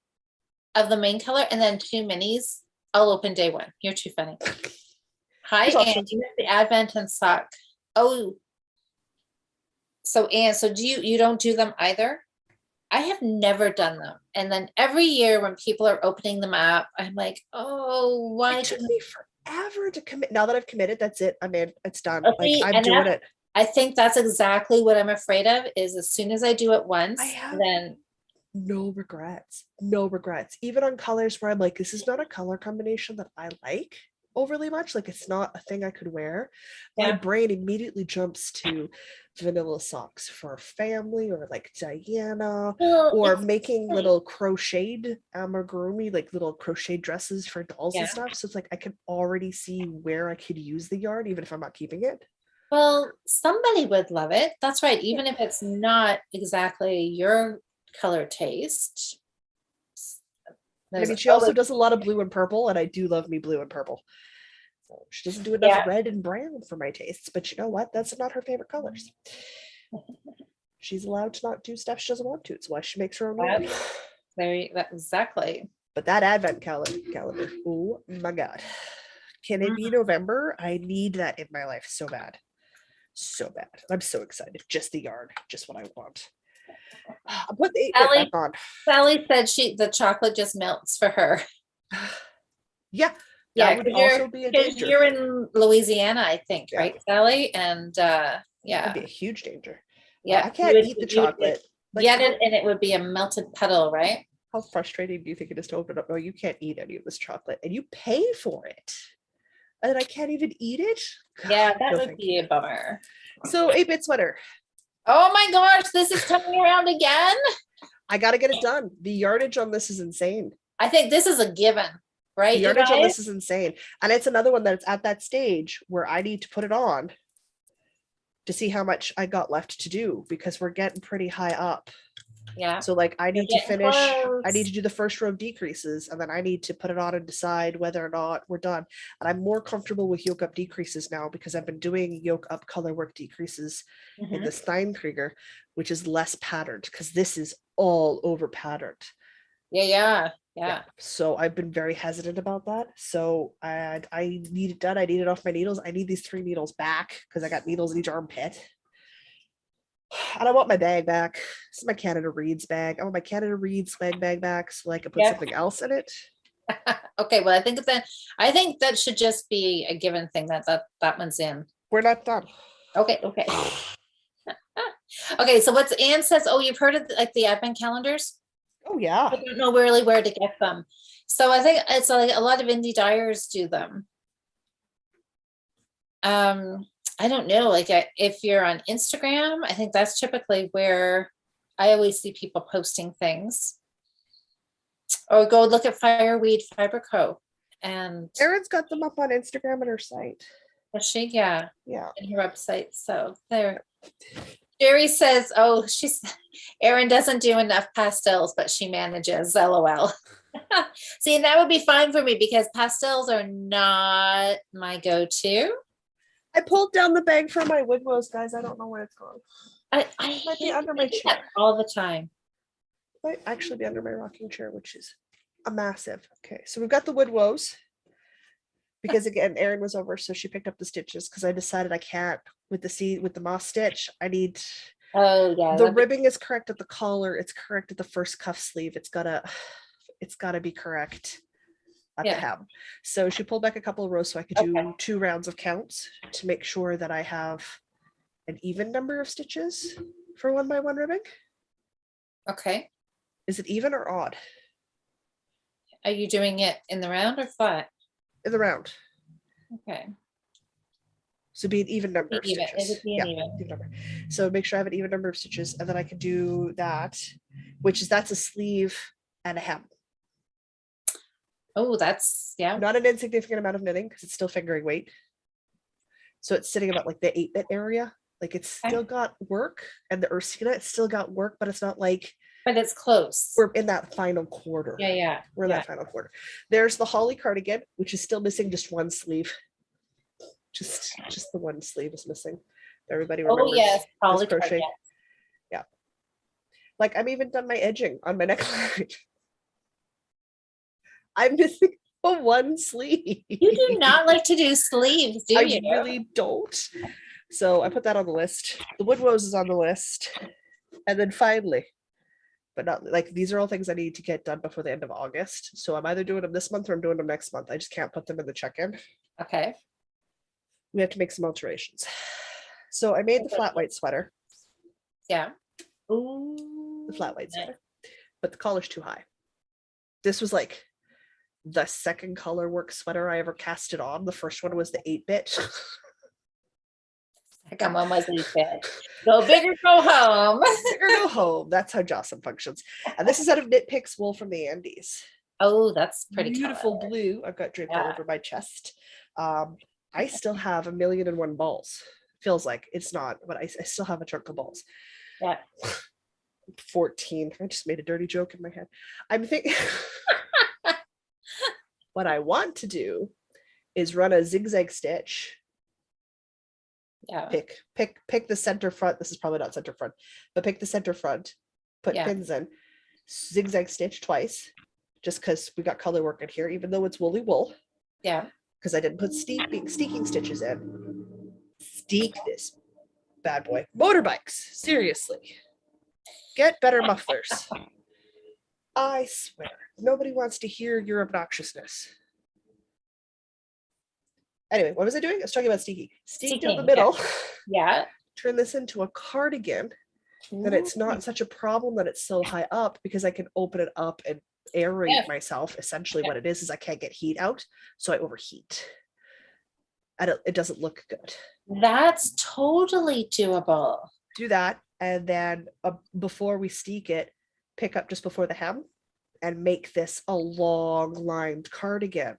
of the main color and then 2 minis all open day one. You're too funny. Hi, Anne. You have the Advent and sock. Oh, so Anne, so you don't do them either? I have never done them. And then every year when people are opening them up, I'm like, oh, why? It took me forever to commit. Now that I've committed, that's it. I'm in. It's done. Okay, like I'm doing it. I think that's exactly what I'm afraid of is as soon as I do it once, then no regrets. No regrets. Even on colors where I'm like, this is not a color combination that I like overly much. Like it's not a thing I could wear. My brain immediately jumps to vanilla socks for family or like Diana or making little crocheted amigurumi, like little crochet dresses for dolls and stuff. So it's like I can already see where I could use the yarn, even if I'm not keeping it. Well, somebody would love it. That's right. Even if it's not exactly your color taste. I mean, she also does a lot of blue and purple, and I do love me blue and purple. So she doesn't do enough red and brown for my tastes, but you know what? That's not her favorite colors. She's allowed to not do stuff she doesn't want to. It's why she makes her own yarn. Exactly. But that advent calendar, oh my God. Can it be November? I need that in my life so bad. So bad. I'm so excited. Just the yarn, just what I want. Put the 8-bit back on. Sally said the chocolate just melts for her. Yeah. That would also be a danger. You're in Louisiana, I think, right, Sally? And it'd be a huge danger. Yeah, I can't eat the chocolate. And it would be a melted puddle, right? How frustrating do you think it is to open up? Oh, you can't eat any of this chocolate, and you pay for it, and I can't even eat it. Yeah, that would be a bummer. So 8-bit sweater. Oh my gosh, this is coming around again. I got to get it done. The yardage on this is insane. I think this is a given, right? The yardage on this is insane. And it's another one that's at that stage where I need to put it on to see how much I got left to do because we're getting pretty high up. Yeah. So like I need to finish, I need to do the first row of decreases and then I need to put it on and decide whether or not we're done. And I'm more comfortable with yoke up decreases now because I've been doing yoke up color work decreases in the Steinkrieger, which is less patterned because this is all over patterned. Yeah. So I've been very hesitant about that. So I need it done. I need it off my needles. I need these 3 needles back because I got needles in each armpit. And I want my bag back. This is my Canada Reads bag. I want my Canada Reads swag bag back so I can put something else in it. Okay, well, I think that should just be a given thing that one's in. We're not done. Okay. Okay, so what's Anne says, oh, you've heard of like the advent calendars? Oh yeah. I don't know really where to get them. So I think it's like a lot of indie dyers do them. I don't know, like if you're on Instagram, I think that's typically where I always see people posting things. Or go look at Fireweed Fiber Co. And Erin's got them up on Instagram and her site. Does she? Yeah. Yeah. And her website. So there. Jerry says, oh, Erin doesn't do enough pastels, but she manages, LOL. See, and that would be fine for me because pastels are not my go-to. I pulled down the bag for my Wigwos, guys. I don't know where it's gone. I Might be hate under my that chair. all the time. Might actually be under my rocking chair, which is a massive. Okay, so we've got the Woodwoes. Because again, Erin was over, so she picked up the stitches because I decided I can't with the moss stitch. I need Oh yeah, the ribbing is correct at the collar, it's correct at the first cuff sleeve. It's gotta be correct at the hem. So she pulled back a couple of rows so I could do 2 rounds of counts to make sure that I have an even number of stitches for 1x1 ribbing. Okay. Is it even or odd? Are you doing it in the round or flat? In the round. Okay. So be an even number of Even. stitches. It would be an even. Even number. So make sure I have an even number of stitches, and then I can do that, that's a sleeve and a hem. Oh, that's Not an insignificant amount of knitting because it's still fingering weight. So it's sitting about like the 8-bit area. Like it's still got work, and the Ursina, it's still got work, but it's not like. But it's close. We're in that final quarter. Yeah. We're in that final quarter. There's the holly cardigan, which is still missing just one sleeve. Just the one sleeve is missing. Everybody remembers. Oh yes, holly crochet. Yeah. Like I'm even done my edging on my neckline. I'm missing a one sleeve. You do not like to do sleeves, do you? I really don't. So I put that on the list. The Woodwose is on the list. And then finally, but not like these are all things I need to get done before the end of August. So I'm either doing them this month or I'm doing them next month. I just can't put them in the check-in. Okay. We have to make some alterations. So I made the flat white sweater. Yeah. Ooh, the flat white sweater. But the collar's too high. This was like the second color work sweater I ever casted on. The first one was the 8-bit. Second one was 8-bit. Go big or go home. Big or go home. That's how Jocelyn functions. And this is out of Knit Picks wool from the Andes. Oh, that's pretty beautiful blue. I've got draped all over my chest. I still have 1,000,001 balls. Feels like it's not, but I still have a chunk of balls. Yeah. 14. I just made a dirty joke in my head. I'm thinking what I want to do is run a zigzag stitch. Yeah. Pick the center front. This is probably not center front, but pick the center front, put pins in, zigzag stitch twice, just because we got color work in here, even though it's woolly wool. Yeah. Because I didn't put steeking stitches in. Steek this bad boy. Motorbikes, seriously. Get better mufflers. I swear, nobody wants to hear your obnoxiousness. Anyway, what was I doing? I was talking about steeking. Steek down the middle. Yeah. Turn this into a cardigan. Then it's not such a problem that it's so high up because I can open it up and aerate myself. Essentially what it is I can't get heat out, so I overheat. And it doesn't look good. That's totally doable. Do that, and then before we steek it, pick up just before the hem and make this a long lined cardigan.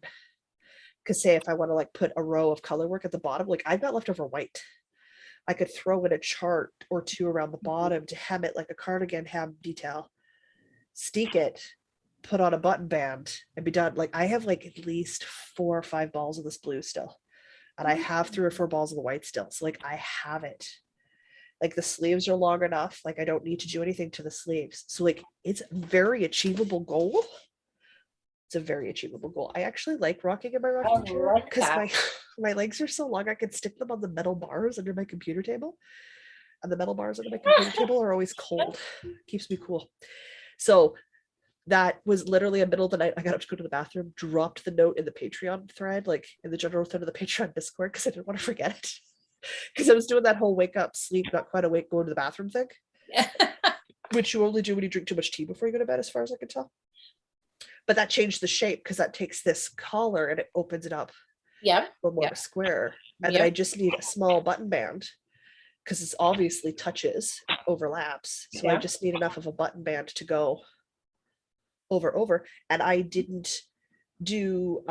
Because say if I want to like put a row of color work at the bottom, like I've got leftover white, I could throw in a chart or two around the bottom to hem it like a cardigan hem detail, steek it, put on a button band, and be done. Like I have like at least 4 or 5 balls of this blue still, and I have 3 or 4 balls of the white still. So like I have it. Like the sleeves are long enough. Like I don't need to do anything to the sleeves. So like it's a very achievable goal. It's a very achievable goal. I actually like rocking in my rocking chair because my legs are so long I can stick them on the metal bars under my computer table. And the metal bars under my computer table are always cold. Keeps me cool. So that was literally a middle of the night. I got up to go to the bathroom, dropped the note in the Patreon thread, like in the general thread of the Patreon Discord, because I didn't want to forget it. Because I was doing that whole wake up, sleep, not quite awake, going to the bathroom thing. Which you only do when you drink too much tea before you go to bed, as far as I can tell. But that changed the shape because that takes this collar and it opens it up a little more of a square. And then I just need a small button band because it's obviously touches, overlaps. So I just need enough of a button band to go over. And I didn't do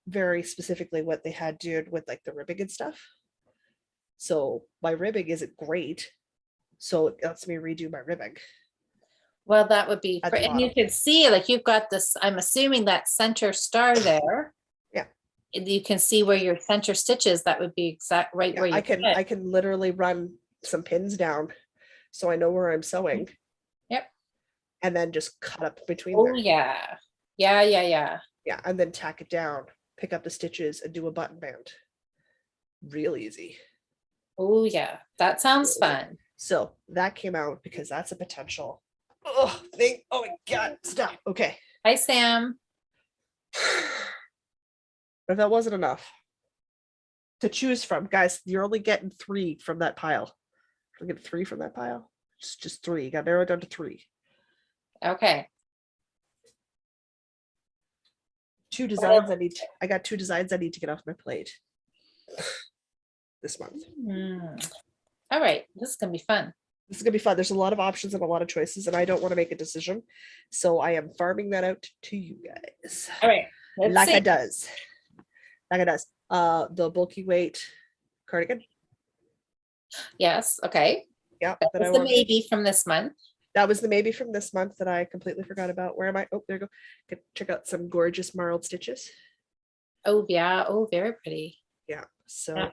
very specifically what they had done with like the ribbing and stuff. So my ribbing isn't great. So it lets me redo my ribbing Well, that would be, at the and you bottom. can see, like, you've got this, I'm assuming that center star there. Yeah. And you can see where your center stitch is. That would be exact right Yeah, where you put I it. can literally run some pins down so I know where I'm sewing. Yep. And then just cut up between Oh, there. yeah. Yeah, yeah, yeah. Yeah, and then tack it down, pick up the stitches and do a button band. Real easy. Oh, yeah. That sounds Real easy. fun. So that came out because that's a potential. Oh, oh my God, stop. Okay. Hi, Sam. But that wasn't enough to choose from. Guys, you're only getting 3 from that pile. You're getting 3 from that pile. Just 3. You got narrowed down to 3. Okay. 2 designs I got 2 designs I need to get off my plate this month. All right. This is going to be fun. This is gonna be fun. There's a lot of options and a lot of choices, and I don't want to make a decision. So I am farming that out to you guys. All right. Like it does. Like it does. The bulky weight cardigan. Yes. Okay. Yeah. That's the maybe from this month. That was the maybe from this month that I completely forgot about. Where am I? Oh, there you go. Check out some gorgeous marled stitches. Oh, yeah. Oh, very pretty. Yeah. So,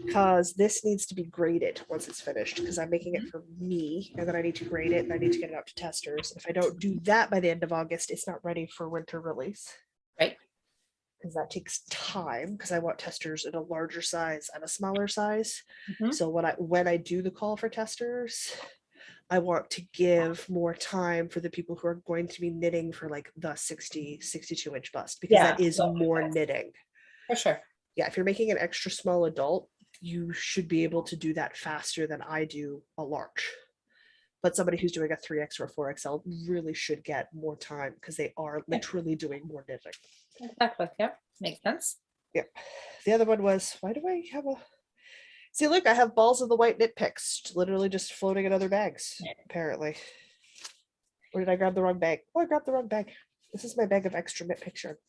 because this needs to be graded once it's finished, because I'm making it for me, and then I need to grade it and I need to get it out to testers. If I don't do that by the end of August, it's not ready for winter release. Right. Because that takes time, because I want testers in a larger size and a smaller size. So when I do the call for testers, I want to give more time for the people who are going to be knitting for like the 62 inch bust, because that is more knitting. For sure. Yeah, if you're making an extra small adult, you should be able to do that faster than I do a large. But somebody who's doing a 3X or a 4XL really should get more time, because they are literally doing more knitting. Exactly. Yep. Makes sense. Yeah. The other one was, why do I have a... See, look, I have balls of the white knit picks literally just floating in other bags, apparently. Or did I grab the wrong bag? Oh, I grabbed the wrong bag. This is my bag of extra knit picture.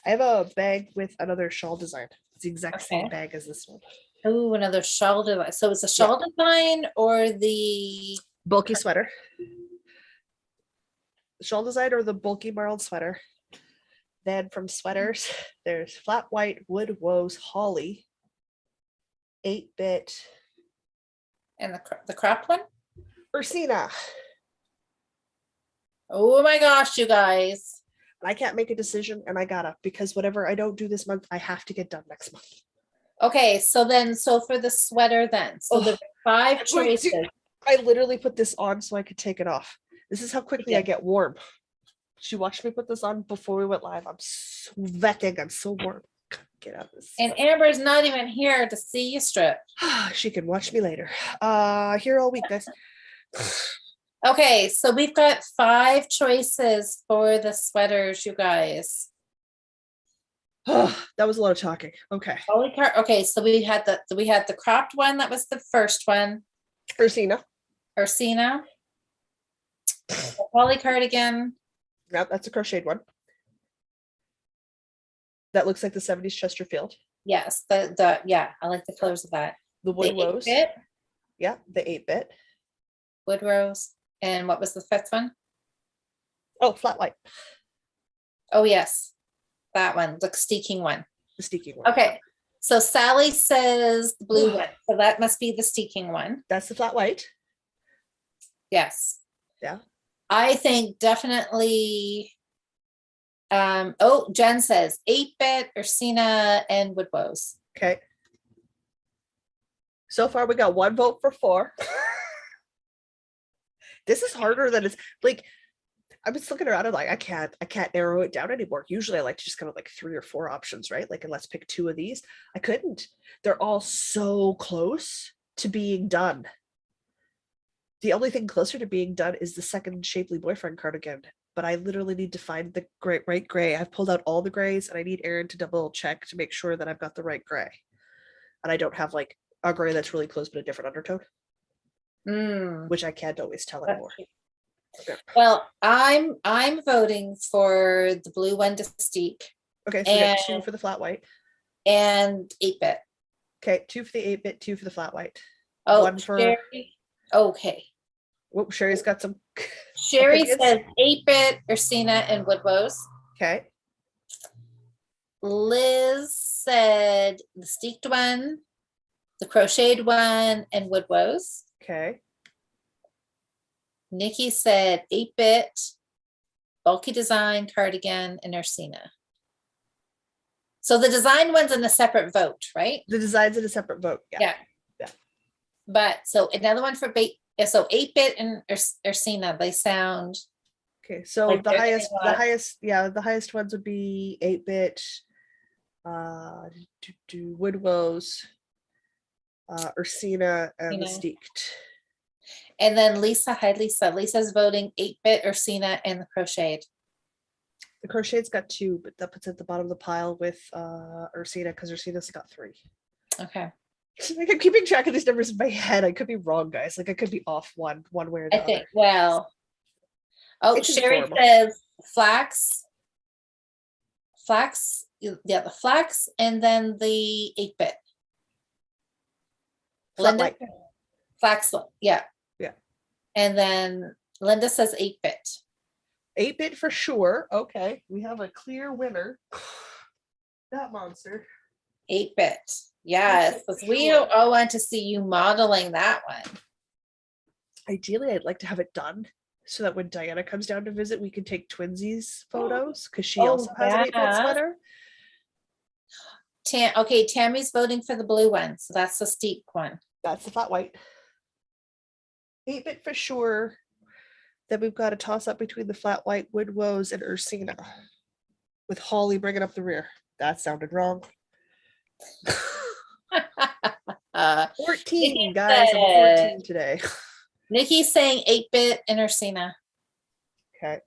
I have a bag with another shawl design. It's the exact same bag as this one. Oh, another shawl design. So it's a shawl design or the bulky sweater. The shawl design or the bulky marled sweater. Then from sweaters, there's flat white, wood woes, holly, 8-bit. And the cropped one? Ursina. Oh my gosh, you guys. I can't make a decision, and I gotta, because whatever I don't do this month, I have to get done next month. Okay, so for the sweater then. So the 5 choices. I literally put this on so I could take it off. This is how quickly I get warm. She watched me put this on before we went live. I'm sweating. I'm so warm. Get out of this. And Amber's not even here to see you strip. She can watch me later. Here all week, guys. Okay, so we've got 5 choices for the sweaters, you guys. That was a lot of talking. Okay. Okay, so we had the cropped one. That was the first one. Ursina. Poly cardigan. Yep, that's a crocheted one. That looks like the 70s Chesterfield. Yes, I like the colors of that. The wood rose. Yeah, the 8-bit. Wood rose. And what was the 5th one? Oh, flat white. Oh, yes. That one, the steeking one. The steeking one. Okay. So Sally says the blue one. So that must be the steeking one. That's the flat white. Yes. Yeah. I think definitely. Jen says 8-bit, Ursina, and wood woes. Okay. So far, we got 1 vote for 4. This is harder than it's like. I'm just looking around and like I can't narrow it down anymore. Usually I like to just kind of like 3 or 4 options, right? Like, and let's pick 2 of these. I couldn't. They're all so close to being done. The only thing closer to being done is the second Shapely Boyfriend cardigan, but I literally need to find the right gray. I've pulled out all the grays and I need Erin to double check to make sure that I've got the right gray. And I don't have like a gray that's really close but a different undertone, which I can't always tell anymore. Yeah. Well, I'm voting for the blue one to steek. Okay, so we got 2 for the flat white. And 8-bit. Okay, 2 for the 8-bit, 2 for the flat white. Oh, One for Sherry. Okay. whoop, Sherry's got some Sherry opinions. says 8-bit, Ursina, and Woodrose. Okay. Liz said the steeked one, the crocheted one, and Woodrose. Okay. Nikki said 8-bit, bulky design, cardigan, and Ursina. So the design one's in a separate vote, right? The design's in a separate vote. Yeah. Yeah. But so another one for so 8-bit and Ursina, they sound Okay. So like the they're highest ones would be 8-bit, Woodrose, Ursina, and the Steeked. And then Lisa, hi Lisa. Lisa's voting 8-bit, Ursina, and the crocheted. The crocheted's got 2, but that puts it at the bottom of the pile with Ursina, because Ursina's got 3. Okay. Like, I'm keeping track of these numbers in my head. I could be wrong, guys. Like, I could be off one way or the I think, other. well, oh, It's Sherry informal. says flax, yeah, the flax, and then the 8-bit. Flat Linda, white. flax, yeah. Yeah. And then Linda says 8-bit. 8-bit for sure. Okay, we have a clear winner. That monster. 8-bit. Yes, because we Sure. all want to see you modeling that one. Ideally, I'd like to have it done so that when Diana comes down to visit, we can take twinsies photos, because she also has an 8-bit yeah. sweater. Okay, Tammy's voting for the blue one, so that's the steep one. That's the flat white. 8-bit for sure. Then we've got a toss up between the flat white, Woodrose, and Ursina, with Holly bringing up the rear. That sounded wrong. 14, guys. I'm 14 today. Nikki's saying 8-bit and Ursina. Okay.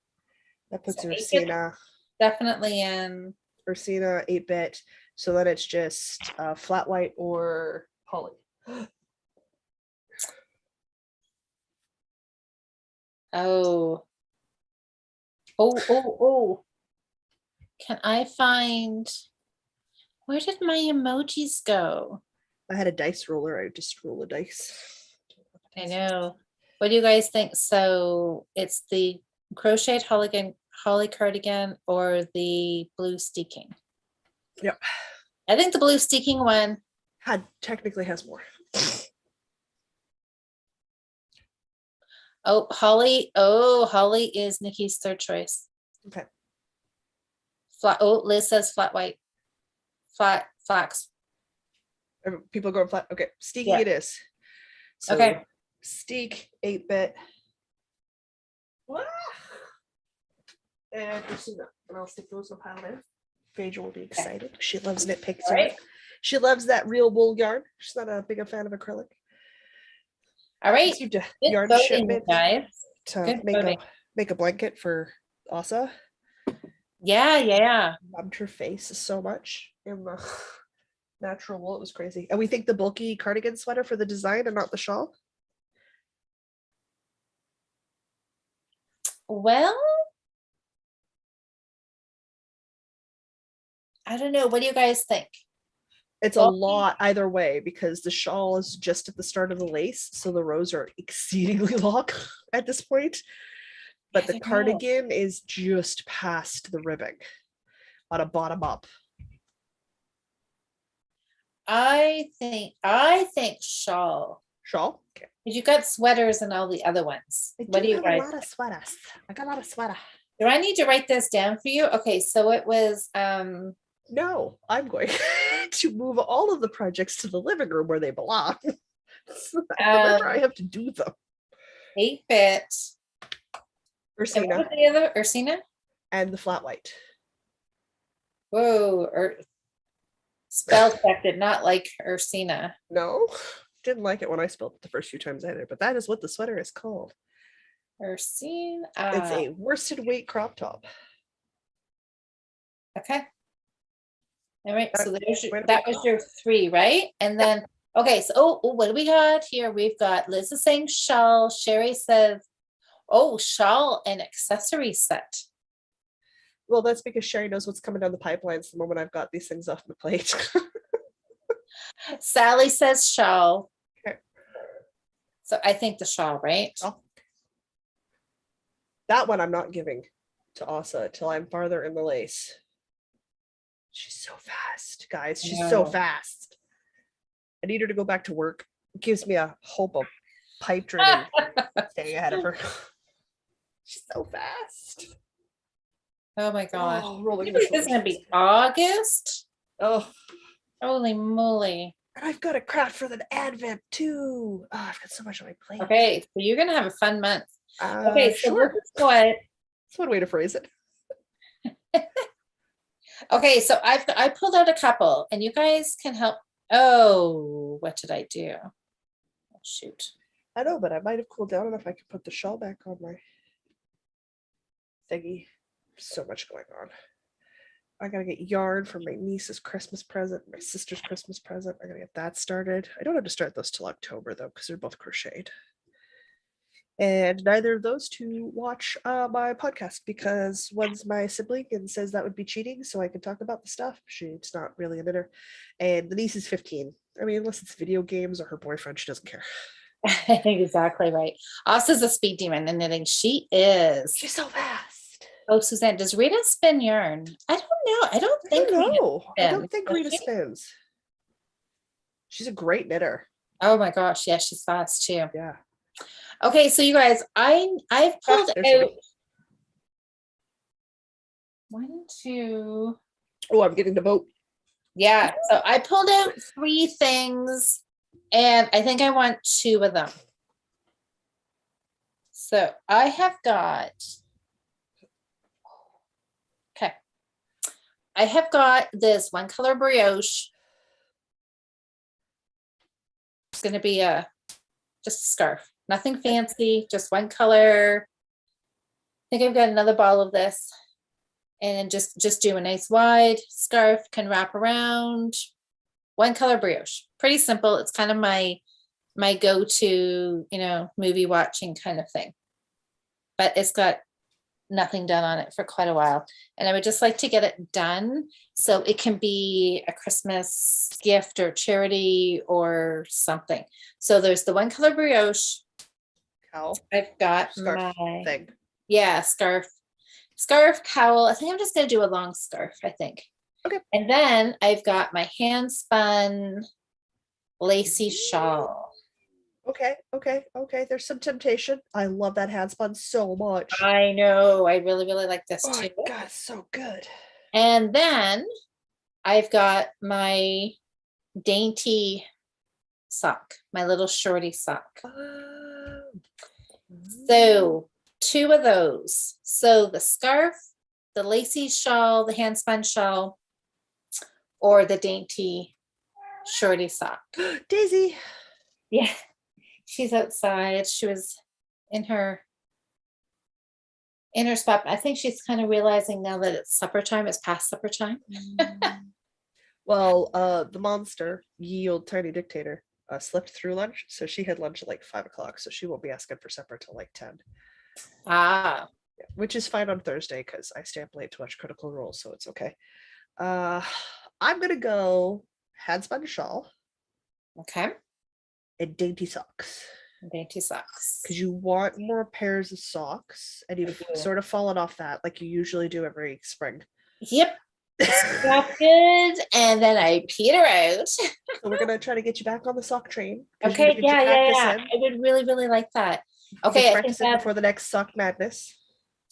That puts So Ursina. Definitely in. Ursina, 8-bit. So then it's just flat white or Holly. Oh. Can I find, where did my emojis go? I had a dice roller. I would just roll a dice. I know. What do you guys think? So it's the crocheted holly cardigan or the blue steeking? Yep. I think the blue steeking one technically has more. Oh, Holly is Nikki's third choice. Okay. Liz says flat white. Flax. People going flat. Okay, steeking Yeah. it is. So Okay. Steek, 8-bit. And Ursina. And I'll stick those in a pile there. Phaedra will be excited. She loves nitpicks. Right. She loves that real wool yarn. She's not a big fan of acrylic. All right. Good yarn voting, shipment guys. To make a blanket for Asa. Yeah. Loved her face so much in the natural wool. It was crazy. And we think the bulky cardigan sweater for the design and not the shawl. Well, I don't know. What do you guys think? It's a lot either way, because the shawl is just at the start of the lace, so the rows are exceedingly long at this point. But the cardigan is just past the ribbing on a bottom up. I think shawl. Shawl? Okay. Because you got sweaters and all the other ones. What do you guys? A lot of sweaters. I got a lot of sweater. Do I need to write this down for you? Okay, so it was no, I'm going to move all of the projects to the living room where they belong. Remember, I have to do them. 8-bit. Ursina. And what was the other? Ursina? And the flat white. Whoa. Spell check did not like Ursina. No, didn't like it when I spelled it the first few times either, but that is what the sweater is called. Ursina. It's a worsted weight crop top. Okay. All right, so that was your 3, right? And then, okay, so what do we got here? We've got Liz is saying shawl. Sherry says, shawl and accessory set. Well, that's because Sherry knows what's coming down the pipelines the moment I've got these things off my plate. Sally says shawl. Okay. So I think the shawl, right? Oh. That one I'm not giving to Asa till I'm farther in the lace. She's so fast, guys. She's so fast. I need her to go back to work. It gives me a hope of pipe dreaming staying ahead of her. She's so fast. Oh my gosh. Oh, rolling This is gonna be August. Oh, Holy moly. and I've got a craft for the advent too. Oh, I've got so much on my plate. Okay, so you're gonna have a fun month. Okay, so sure. this is what. That's one way to phrase it. Okay, so I pulled out a couple, and you guys can help. Oh, what did I do? Oh, shoot. I know, but I might have cooled down enough I could put the shawl back on my thingy. So much going on. I gotta get yarn for my niece's Christmas present, my sister's Christmas present. I gotta get that started. I don't have to start those till October though, because they're both crocheted. And neither of those two watch my podcast because one's my sibling and says that would be cheating, so I can talk about the stuff. She's not really a knitter. And the niece is 15. I mean, unless it's video games or her boyfriend, she doesn't care. Exactly right. Asa's a speed demon in knitting. She is. She's so fast. Oh, Suzanne, does Rita spin yarn? I don't know. I don't think I don't think Rita spins. She's a great knitter. Oh my gosh, yeah, she's fast too. Yeah. Okay, so you guys, I've pulled out 1, 2. Oh, I'm getting the vote. Yeah, so I pulled out 3 things, and I think I want 2 of them. So I have got. Okay, I have got this one color brioche. It's going to be just a scarf. Nothing fancy, just one color. I think I've got another ball of this. And just do a nice wide scarf, can wrap around. One color brioche. Pretty simple. It's kind of my go-to, movie watching kind of thing. But it's got nothing done on it for quite a while. And I would just like to get it done so it can be a Christmas gift or charity or something. So there's the one color brioche. Cowl. I've got Scarf my thing. Yeah, scarf, cowl. I think I'm just gonna do a long scarf, I think. Okay. And then I've got my hand spun lacy shawl. Okay. There's some temptation. I love that hand spun so much. I know. I really, really like this Oh too. my God, it's so good. And then I've got my dainty sock, my little shorty sock. So 2 of those. So the scarf, the lacy shawl, the hand spun shawl, or the dainty shorty sock. Daisy. Yeah, she's outside. She was in her spot. I think she's kind of realizing now that it's supper time. It's past supper time. Well, the monster, ye old tiny dictator, slept through lunch, so she had lunch at like 5 o'clock, so she won't be asking for supper till like 10. Ah, Yeah, which is fine on Thursday because I stay up late to watch Critical Role, so it's okay. I'm gonna go hand spun shawl okay. and dainty socks. Dainty socks. Because you want more pairs of socks, and you've sort of fallen off that like you usually do every spring. Yep. That's good. And then I peter out. So we're gonna try to get you back on the sock train. Okay, yeah. I would really, really like that. Okay, I think that before the next sock madness.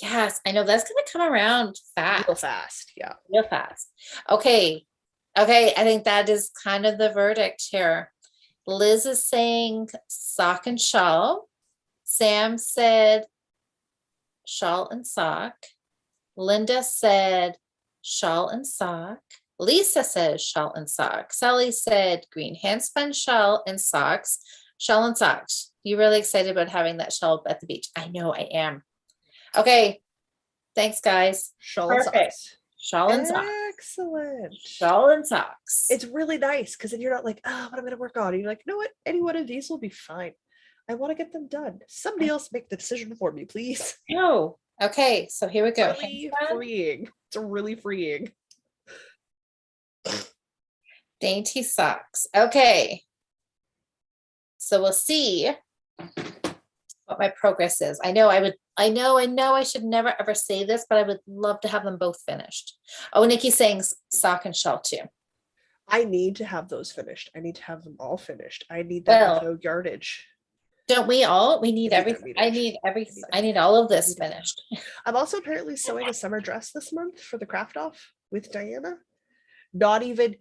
Yes, I know that's gonna come around fast. Real fast, yeah. Real fast. Okay. I think that is kind of the verdict here. Liz is saying sock and shawl. Sam said shawl and sock. Linda said shawl and sock. Lisa says shawl and sock. Sally said green handspun shawl and socks. Shawl and socks. You really excited about having that shawl at the beach? I know I am. Okay. Thanks, guys. Shawl and socks. Shawl and socks. Excellent. Shawl and socks. It's really nice because then you're not like, oh, what I'm going to work on. You're like, you know what? Any one of these will be fine. I want to get them done. Somebody else make the decision for me, please. No. Okay, so here we go. Really freeing. It's really freeing. Dainty socks. Okay. So we'll see what my progress is. I know I should never ever say this, but I would love to have them both finished. Oh, Nikki's saying sock and shawl too. I need to have those finished. I need to have them all finished. I need that Well, FO yardage. don't we all? We need I need that everything. I meterage. need I everything. need I need all of this need it. finished. I'm also apparently sewing a summer dress this month for the craft off with Diana. Not even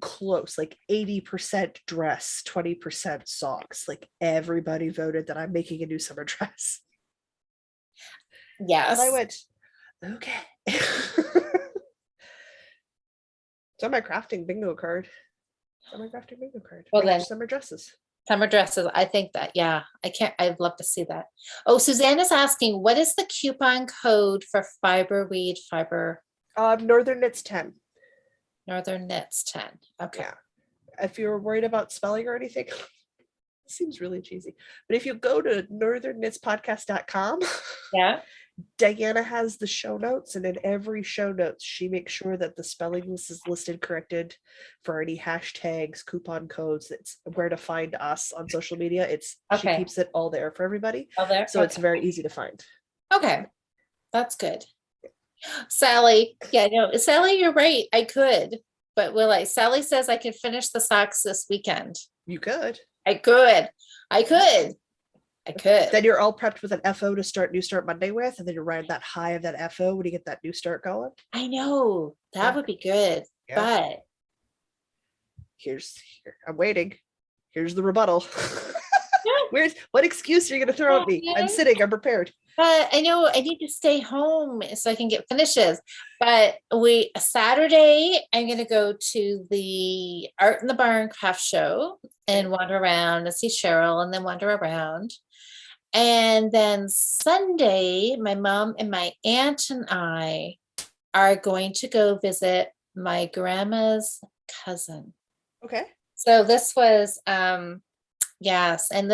close, like 80% dress, 20% socks. Like everybody voted that I'm making a new summer dress. Yes. And I went, okay. It's on my crafting bingo card. Well, Make then- summer dresses. Summer dresses. I think that, yeah, I'd love to see that. Oh, Suzanne is asking, what is the coupon code for fiber weed fiber Northern Knits 10. Northern Knits 10? Okay. Yeah. If you're worried about spelling or anything, it seems really cheesy. But if you go to northernknitspodcast.com, Yeah. Diana has the show notes, and in every show notes, she makes sure that the spelling list is listed corrected for any hashtags, coupon codes. It's where to find us on social media. She Okay. keeps it all there for everybody. Oh, there. So it's very easy to find. Okay. That's good. Sally. Yeah, no, Sally, you're right. I could, but will I? Sally says I could finish the socks this weekend. You could. I could. Then you're all prepped with an FO to start New Start Monday with, and then you're riding that high of that FO when you get that new start going. I know that Yeah. would be good, Yeah. but I'm waiting. Here's the rebuttal. What excuse are you going to throw at me? I'm sitting. I'm prepared. But I know I need to stay home so I can get finishes. But Saturday, I'm going to go to the Art in the Barn craft show and wander around and see Cheryl and then wander around. And then Sunday, my mom and my aunt and I are going to go visit my grandma's cousin. Okay. So this was yes, and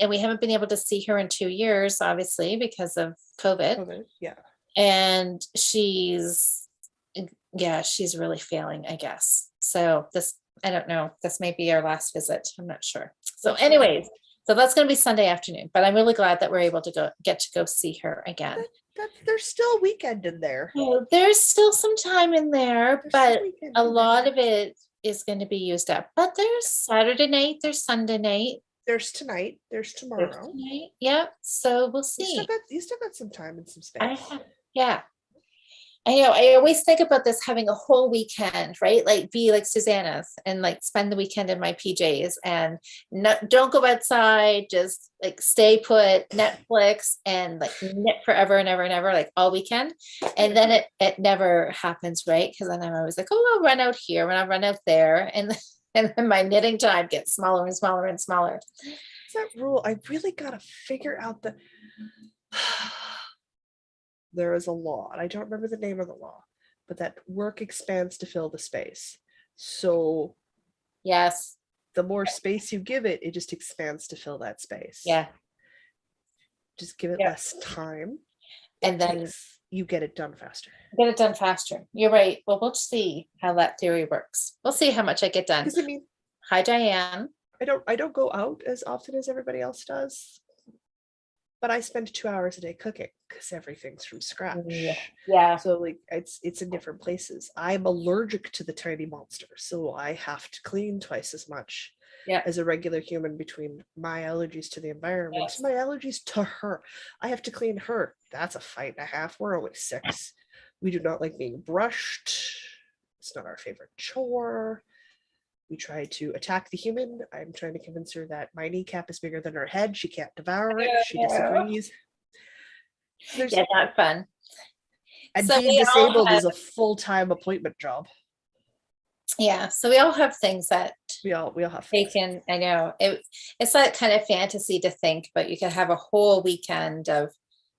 we haven't been able to see her in 2 years, obviously, because of COVID. Yeah. And she's really failing, I guess. So I don't know, this may be our last visit. I'm not sure. So anyways, so that's going to be Sunday afternoon, but I'm really glad that we're able to get to go see her again. There's still a weekend in there. Oh, there's still some time in there, but a lot of it is going to be used up. But there's Saturday night, there's Sunday night. There's tonight, there's tomorrow. Yep. So we'll see. You still got some time and some space. Yeah. I know. I always think about this having a whole weekend, right? Like be like Susanna's and like spend the weekend in my PJs and don't go outside, just like stay put, Netflix and like knit forever and ever and ever, like all weekend. And then it never happens, right? Because then I'm always like, oh, I'll run out here and I'll run out there. And then my knitting time gets smaller and smaller and smaller. It's that rule. I really got to figure out there is a law, and I don't remember the name of the law, but that work expands to fill the space. So yes, the more space you give it, it just expands to fill that space. Yeah. Just give it less time. And then you get it done faster. Get it done faster. You're right. Well, we'll see how that theory works. We'll see how much I get done. Because I mean, hi, Diane. I don't go out as often as everybody else does, but I spend 2 hours a day cooking because everything's from scratch. Yeah. So like it's in different places. I'm allergic to the tiny monster, so I have to clean twice as much as a regular human between my allergies to the environment, my allergies to her. I have to clean her. That's a fight and a half. We're only 6. We do not like being brushed. It's not our favorite chore. We try to attack the human. I'm trying to convince her that my kneecap is bigger than her head. She can't devour it. She disagrees. Not fun. And so being disabled is a full-time appointment job. Yeah, so we all have things that we all have taken. I know it's that kind of fantasy to think, but you can have a whole weekend of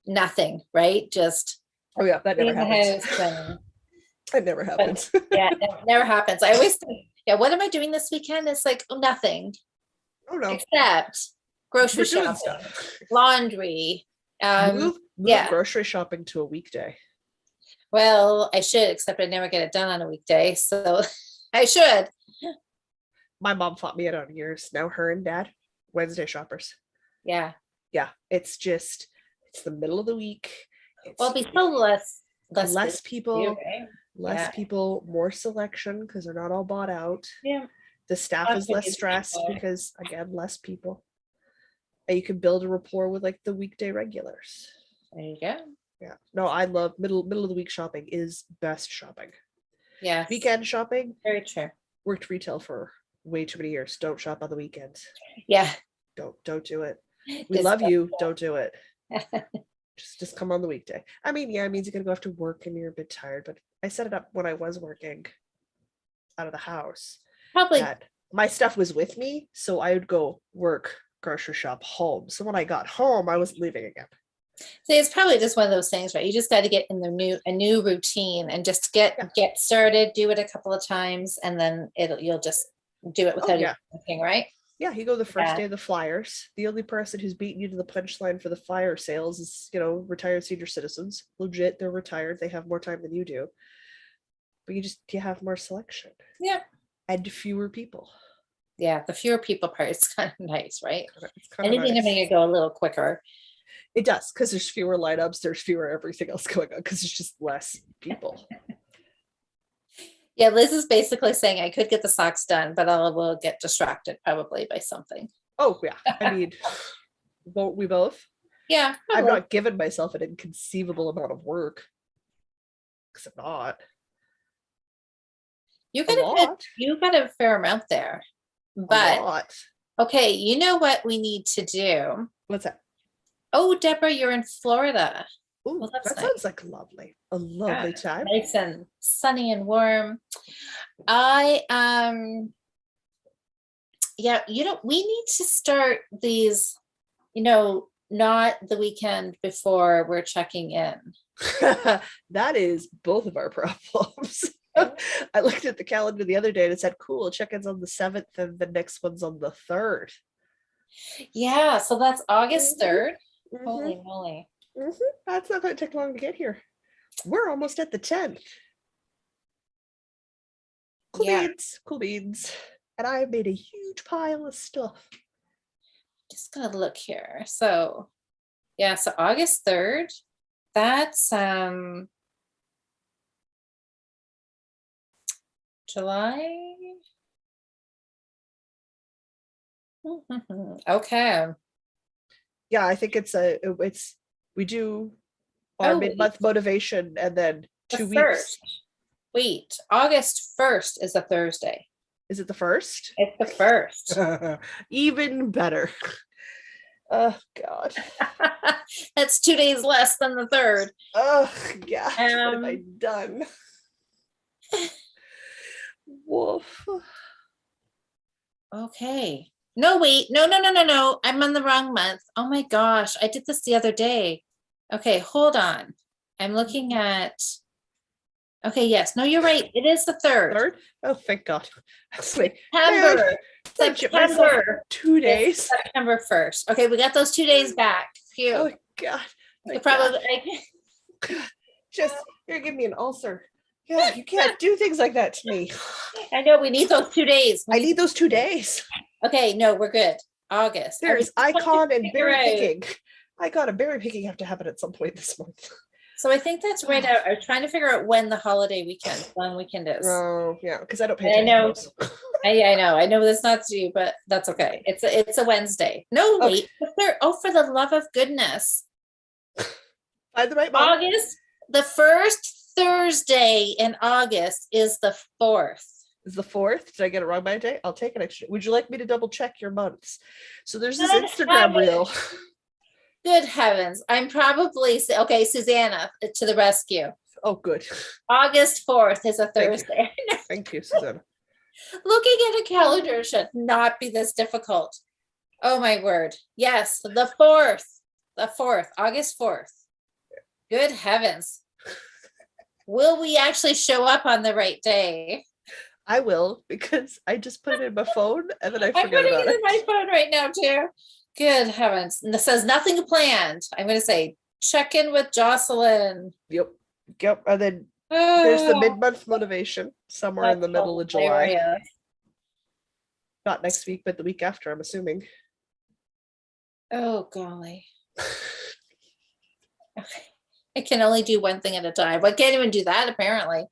nothing, right? Just that never happens. It never happens. It never happens. I always think, what am I doing this weekend? It's like nothing. Oh no. Except grocery shopping, laundry. Move grocery shopping to a weekday. Well, I should, except I never get it done on a weekday. So I should. My mom fought me out on years. Now her and dad, Wednesday shoppers. Yeah. Yeah, it's the middle of the week. Well, It's it'll be so less less busy for you, people, right? less Yeah. people, more selection because they're not all bought out. Yeah. The staff Lots is of less busy stressed people. because again, less people. And you can build a rapport with like the weekday regulars. There you go. Yeah. No, I love middle of the week shopping is best shopping. Yes. Weekend shopping, Very true. worked retail for way too many years. Don't shop on the weekends. Yeah. Don't do it. We It's love you. Don't do it. wonderful. Just come on the weekday. I mean, yeah, it means you're gonna go after work and you're a bit tired, but I set it up when I was working out of the house Probably. that my stuff was with me, so I would go work, grocery shop, home. So when I got home, I wasn't leaving again. See, it's probably just one of those things, right? You just got to get in a new routine and just get started, do it a couple of times, and then you'll just do it without even thinking, right? Yeah, you go the first Yeah. day of the flyers. The only person who's beaten you to the punch line for the flyer sales is, retired senior citizens. Legit, they're retired. They have more time than you do. But you have more selection. Yeah. And fewer people. Yeah, the fewer people part is kind of nice, right? It's kind of Anything to nice. make it go a little quicker. It does, because there's fewer lineups, there's fewer everything else going on, because there's just less people. Yeah, Liz is basically saying I could get the socks done, but I will get distracted probably by something. Oh, yeah. I mean, won't we both? Yeah. I'm not giving myself an inconceivable amount of work. Because I'm not. You got a fair amount there. But a lot. Okay, you know what we need to do? What's that? Oh, Deborah, you're in Florida. Ooh, Well, that's that nice. sounds like a lovely time. Nice and sunny and warm. We need to start these, not the weekend before we're checking in. That is both of our problems. I looked at the calendar the other day and it said, cool, check-in's on the 7th and the next one's on the 3rd. Yeah, so that's August 3rd. Mm-hmm. Holy moly. Mm-hmm. That's not going to take long to get here. We're almost at the 10th. Cool beans. And I made a huge pile of stuff. Just gonna look here. So August 3rd, that's July. Okay. Yeah, I think we do our mid-month motivation and then 2 weeks. Wait, August 1st is a Thursday. Is it the 1st? It's the 1st. Even better. Oh God. That's 2 days less than the 3rd. Oh God. What have I done? Woof. Okay. No, wait. No. I'm on the wrong month. Oh my gosh. I did this the other day. Okay, hold on. I'm looking at. Okay, yes. No, you're right. It is the 3rd. 3rd? Oh, thank God. September. 2 days. September 1st. Okay, we got those 2 days back. Phew. Oh God. You're giving me an ulcer. Yeah, you can't do things like that to me. I know, we need those 2 days. I need those 2 days. Okay, no, we're good. August. There's icon and berry picking. Icon and berry picking have to happen at some point this month. So I think that's right out. I'm trying to figure out when the holiday weekend, long weekend is. Oh, yeah, because I don't pay attention. I know that's not you, but that's okay. It's a Wednesday. No, wait. Okay. For the love of goodness. Find the right month. August, the first Thursday in August is the 4th. Is the 4th? Did I get it wrong by a day? I'll take an extra. Would you like me to double check your months? So there's this Instagram reel. Good heavens. I'm probably okay, Susanna, to the rescue. Oh, good. August 4th is a Thursday. Thank you, Susanna. Looking at a calendar should not be this difficult. Oh my word. Yes, the 4th. August 4th. Good heavens. Will we actually show up on the right day? I will, because I just put it in my phone and then I forget about it. I'm putting it in my phone right now too. Good heavens. And this says nothing planned. I'm going to say check in with Jocelyn. Yep. And then there's the mid-month motivation somewhere in the middle of July. Not next week, but the week after, I'm assuming. Oh, golly. Okay. I can only do one thing at a time. I can't even do that, apparently.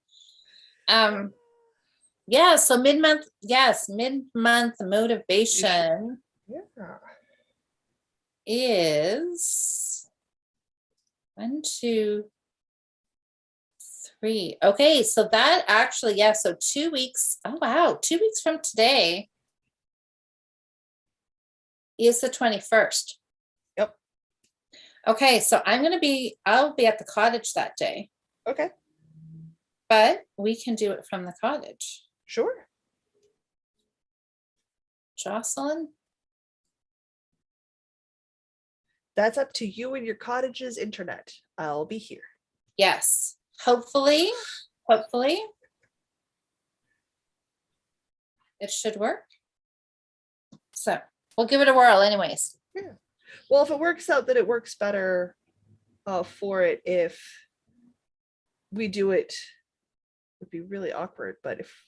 Yeah, so mid-month, yes, mid-month motivation Yeah. is 1, 2, 3. Okay, so that actually, yeah, so 2 weeks. Oh, wow, 2 weeks from today is the 21st. Yep. Okay, so I'll be at the cottage that day, Okay. but we can do it from the cottage. Sure. Jocelyn? That's up to you and your cottage's internet. I'll be here. Yes, hopefully it should work. So we'll give it a whirl anyways. Yeah. Well, if it works out, that it works better for it if we do it. Would be really awkward, but if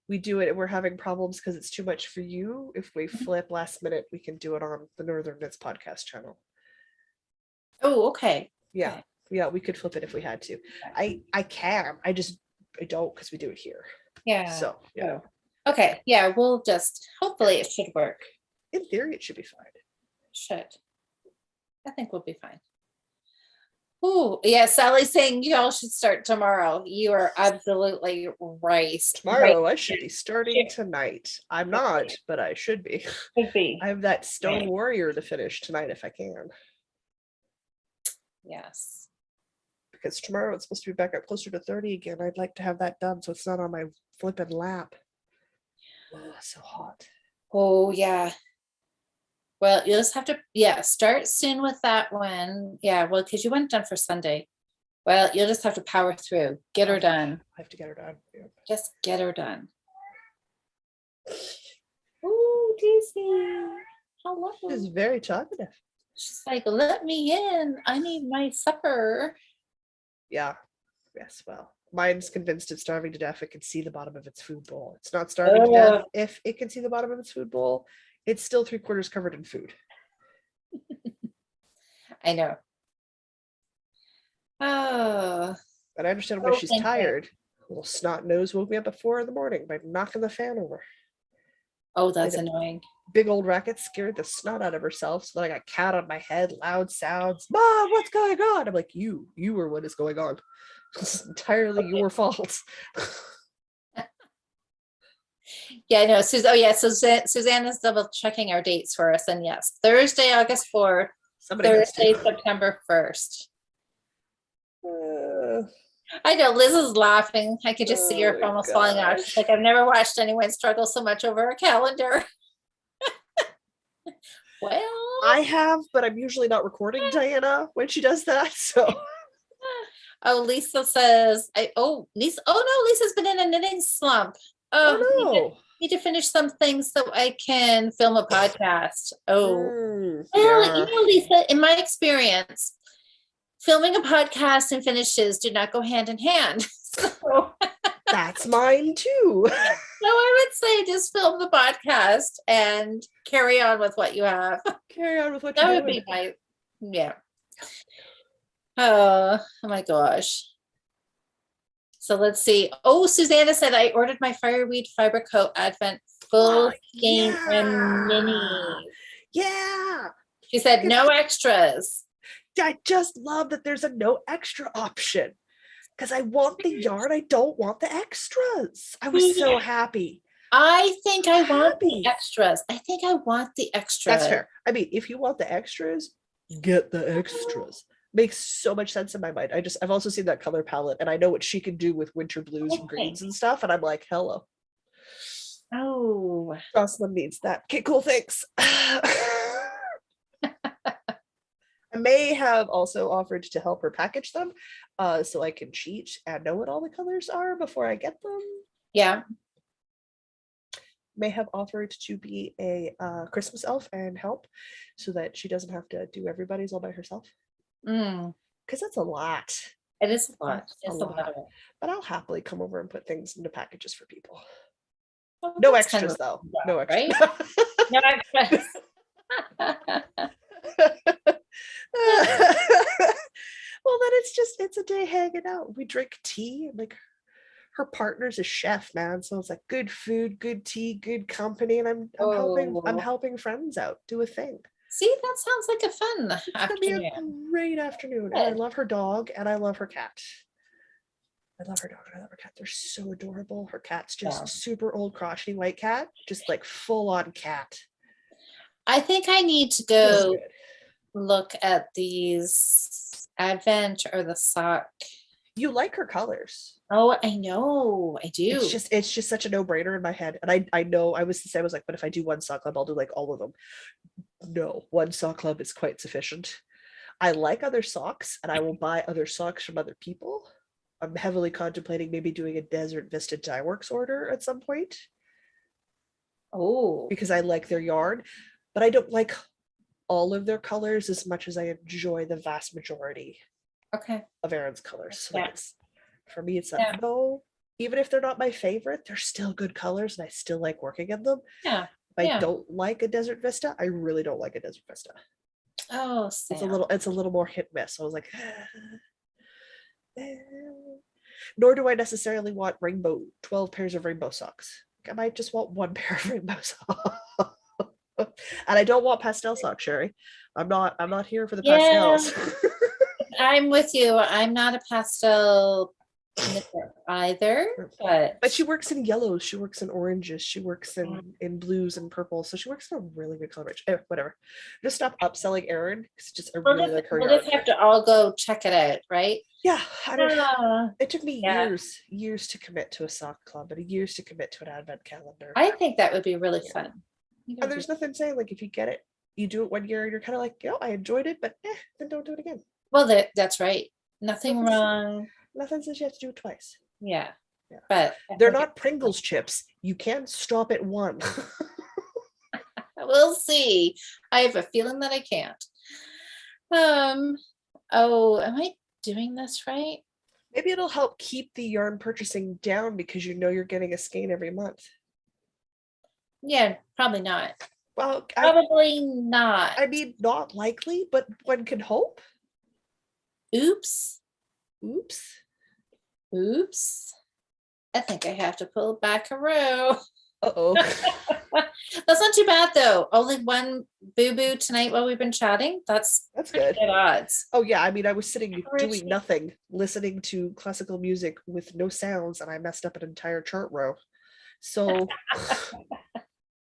we do it and we're having problems because it's too much for you, if we flip last minute, we can do it on the Northern Knits podcast channel. Oh, okay. Yeah. Okay. Yeah, we could flip it if we had to. I can. I don't because we do it here. Yeah. So yeah. Oh. Okay. Yeah, we'll just hopefully it should work. In theory, it should be fine. Should. I think we'll be fine. Oh, yeah, Sally's saying you all should start tomorrow. You are absolutely right. Tomorrow, Right. I should be starting tonight. I'm not, but I should be. Could be. I have that Stone Warrior to finish tonight if I can. Yes. Because tomorrow it's supposed to be back up closer to 30 again. I'd like to have that done so it's not on my flippin' lap. Oh, so hot. Oh, yeah. Well, you'll just have to, start soon with that one. Yeah, well, because you want it done for Sunday. Well, you'll just have to power through. Get her done. I have to get her done. Yeah. Just get her done. Oh, Daisy. How lovely. She's very talkative. She's like, let me in. I need my supper. Yeah. Yes, well. Mine's convinced it's starving to death. It can see the bottom of its food bowl. It's not starving to death if it can see the bottom of its food bowl. It's still 3/4 covered in food. I know. Oh. But I understand why she's tired. Little snot nose woke me up at 4 a.m. by knocking the fan over. Oh, that's annoying. Big old racket scared the snot out of herself. So then I got cat on my head, loud sounds. Mom, what's going on? I'm like, you are what is going on. It's entirely your fault. Yeah, I know. So Susanna's double checking our dates for us. And yes, Thursday, August 4th, Thursday, September 1st. I know Liz is laughing. I could just see her almost falling out. She's like, I've never watched anyone struggle so much over a calendar. Well, I have, but I'm usually not recording Diana when she does that. So oh, Lisa says, Lisa's been in a knitting slump. Oh no. Need to finish some things so I can film a podcast. Lisa, in my experience, filming a podcast and finishes do not go hand in hand. So that's mine too. So I would say just film the podcast and carry on with what you have. Carry on with what that you're would doing. Be my Oh my gosh. So let's see. Oh, Susanna said I ordered my Fireweed Fiber Coat Advent full game and mini. Yeah. She said no extras. I just love that there's a no extra option because I want the yarn. I don't want the extras. I was so happy. I think I want the extras. That's fair. I mean, if you want the extras, get the extras. Makes so much sense in my mind. I've also seen that color palette and I know what she can do with winter blues and greens and stuff. And I'm like, hello. Oh. Jocelyn needs that. Okay, cool. Thanks. I may have also offered to help her package them so I can cheat and know what all the colors are before I get them. Yeah. May have offered to be a Christmas elf and help so that she doesn't have to do everybody's all by herself. Because that's a lot. It is a lot. It's a lot. But I'll happily come over and put things into packages for people. Well, No that's kind extras of though. rough, No right? extras. No extras. Well, then it's a day hanging out. We drink tea. Like her partner's a chef, man. So it's like good food, good tea, good company. And I'm Oh, helping friends out, do a thing. see, that sounds like a fun It's gonna be a afternoon. great afternoon. And I Good. love her dog and I love her cat. I love her dog and I love her cat. They're so adorable. Her cat's Yeah. just super old crotchety white cat, just like full on cat. I think I need to So go good. look at these Advent or the sock. You like her colors. Oh, I know, I do. It's just such a no-brainer in my head. And I know I was the same. I was like, but if I do one sock club, I'll do like all of them. No, one sock club is quite sufficient. I like other socks and I will buy other socks from other people. I'm heavily contemplating maybe doing a Desert Vista Dye Works order at some point Oh, because I like their yarn, but I don't like all of their colors as much as I enjoy the vast majority okay. of Erin's colors. So like Yeah. for me, it's Yeah. like, no, even if they're not my favorite, they're still good colors and I still like working in them. Yeah. If I Yeah. don't like a Desert Vista, I really don't like a Desert Vista. Oh, It's a little more hit miss. So I was like, nor do I necessarily want 12 pairs of rainbow socks. I might just want one pair of rainbow socks. And I don't want pastel socks, Sherry. I'm not here for the Yeah, pastels. I'm with you. I'm not a pastel knitter either, but But she works in yellows, she works in oranges, she works in blues and purples. So she works in a really good color range. Whatever. Just stop upselling Erin because just I really like her we'll yarn. just have to all go check it out, right? Yeah, I don't. Uh, It took me yeah, years to commit to a sock club and years to commit to an advent calendar. I think that would be really fun. I think it And would there's be- nothing saying like if you get it, you do it 1 year and you're kind of like, I enjoyed it, but then don't do it again. Well, that's right. Nothing Nothing, wrong. nothing says you have to do it twice. Yeah, Yeah. but I They're think not Pringles chips. You can't stop at one. we'll see. I have a feeling that I can't. Oh, am I doing this right? Maybe it'll help keep the yarn purchasing down because you know you're getting a skein every month. Yeah, probably not. Well, Probably not. I mean, not likely, but one can hope. Oops. Oops. Oops. I think I have to pull back a row. Uh-oh. That's not too bad though. Only one boo-boo tonight while we've been chatting. That's good. Good odds. Oh yeah, I mean, I was sitting Courage. doing nothing, listening to classical music with no sounds, and I messed up an entire chart row. So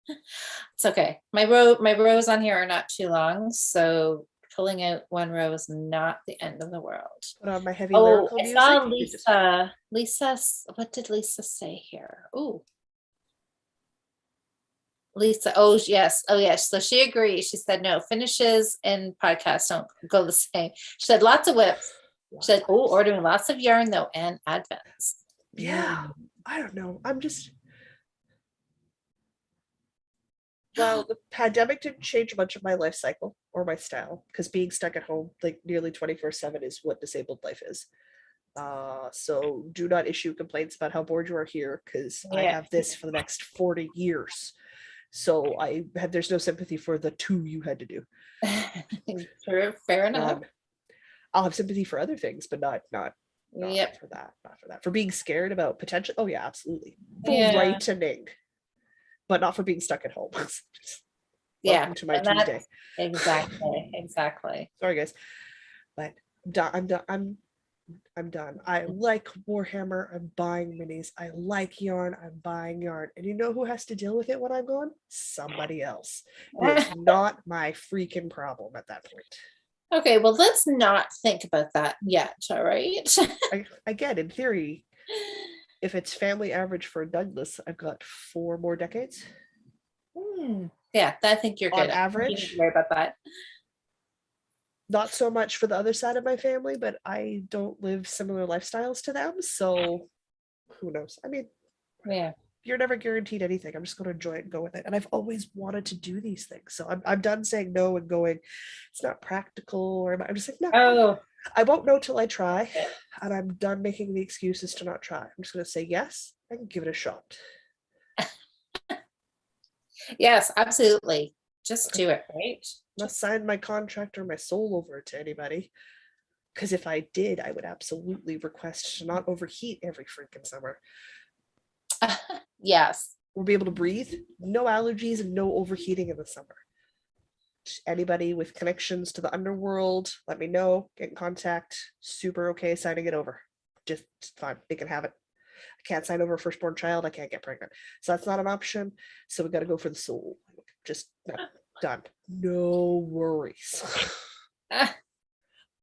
It's okay. My rows on here are not too long, so pulling out one row is not the end of the world. put on my heavy Oh, lyrical I music. saw You just- Lisa. What did Lisa say here? Oh, Lisa. Oh, yes. Oh, yes. So she agrees. She said, no, finishes and podcasts don't go the same. She said, lots of whips. She said, oh, ordering lots of yarn though, and advents. Yeah, I don't know. I'm just. Well, the pandemic didn't change much of my life cycle or my style because being stuck at home like nearly 24/7 is what disabled life is. So do not issue complaints about how bored you are here because I Yeah. have this for the next 40 years. So there's no sympathy for the 2 you had to do. Fair enough. I'll have sympathy for other things, but not Yep. for that. Not for that. For being scared about potential. Oh yeah, absolutely. Yeah. Frightening. But not for being stuck at home. Yeah. Welcome to my and that's- Tuesday. Exactly. Sorry guys. But I'm done. I'm done. I like Warhammer. I'm buying minis. I like yarn. I'm buying yarn. And you know who has to deal with it when I'm gone? Somebody else. It's not my freaking problem at that point. Okay, well, let's not think about that yet. All right. Again, in theory, if it's family average for Douglas, I've got 4 more decades. Yeah, I think you're On good. average. You need to worry about that. Not so much for the other side of my family, but I don't live similar lifestyles to them. So who knows? I mean, Yeah. you're never guaranteed anything. I'm just going to enjoy it and go with it. And I've always wanted to do these things. So I'm done saying no and going, it's not practical. Or I'm just like, no, Oh, I won't know till I try. And I'm done making the excuses to not try. I'm just going to say yes and give it a shot. Yes, absolutely. Just do it, right? Not sign my contract or my soul over to anybody. Because if I did, I would absolutely request to not overheat every freaking summer. Yes. We'll be able to breathe, no allergies, and no overheating in the summer. Anybody with connections to the underworld, let me know. Get in contact. Super okay signing it over. Just fine. They can have it. I can't sign over a firstborn child. I can't get pregnant. So that's not an option. So we got to go for the soul. Just done. No worries.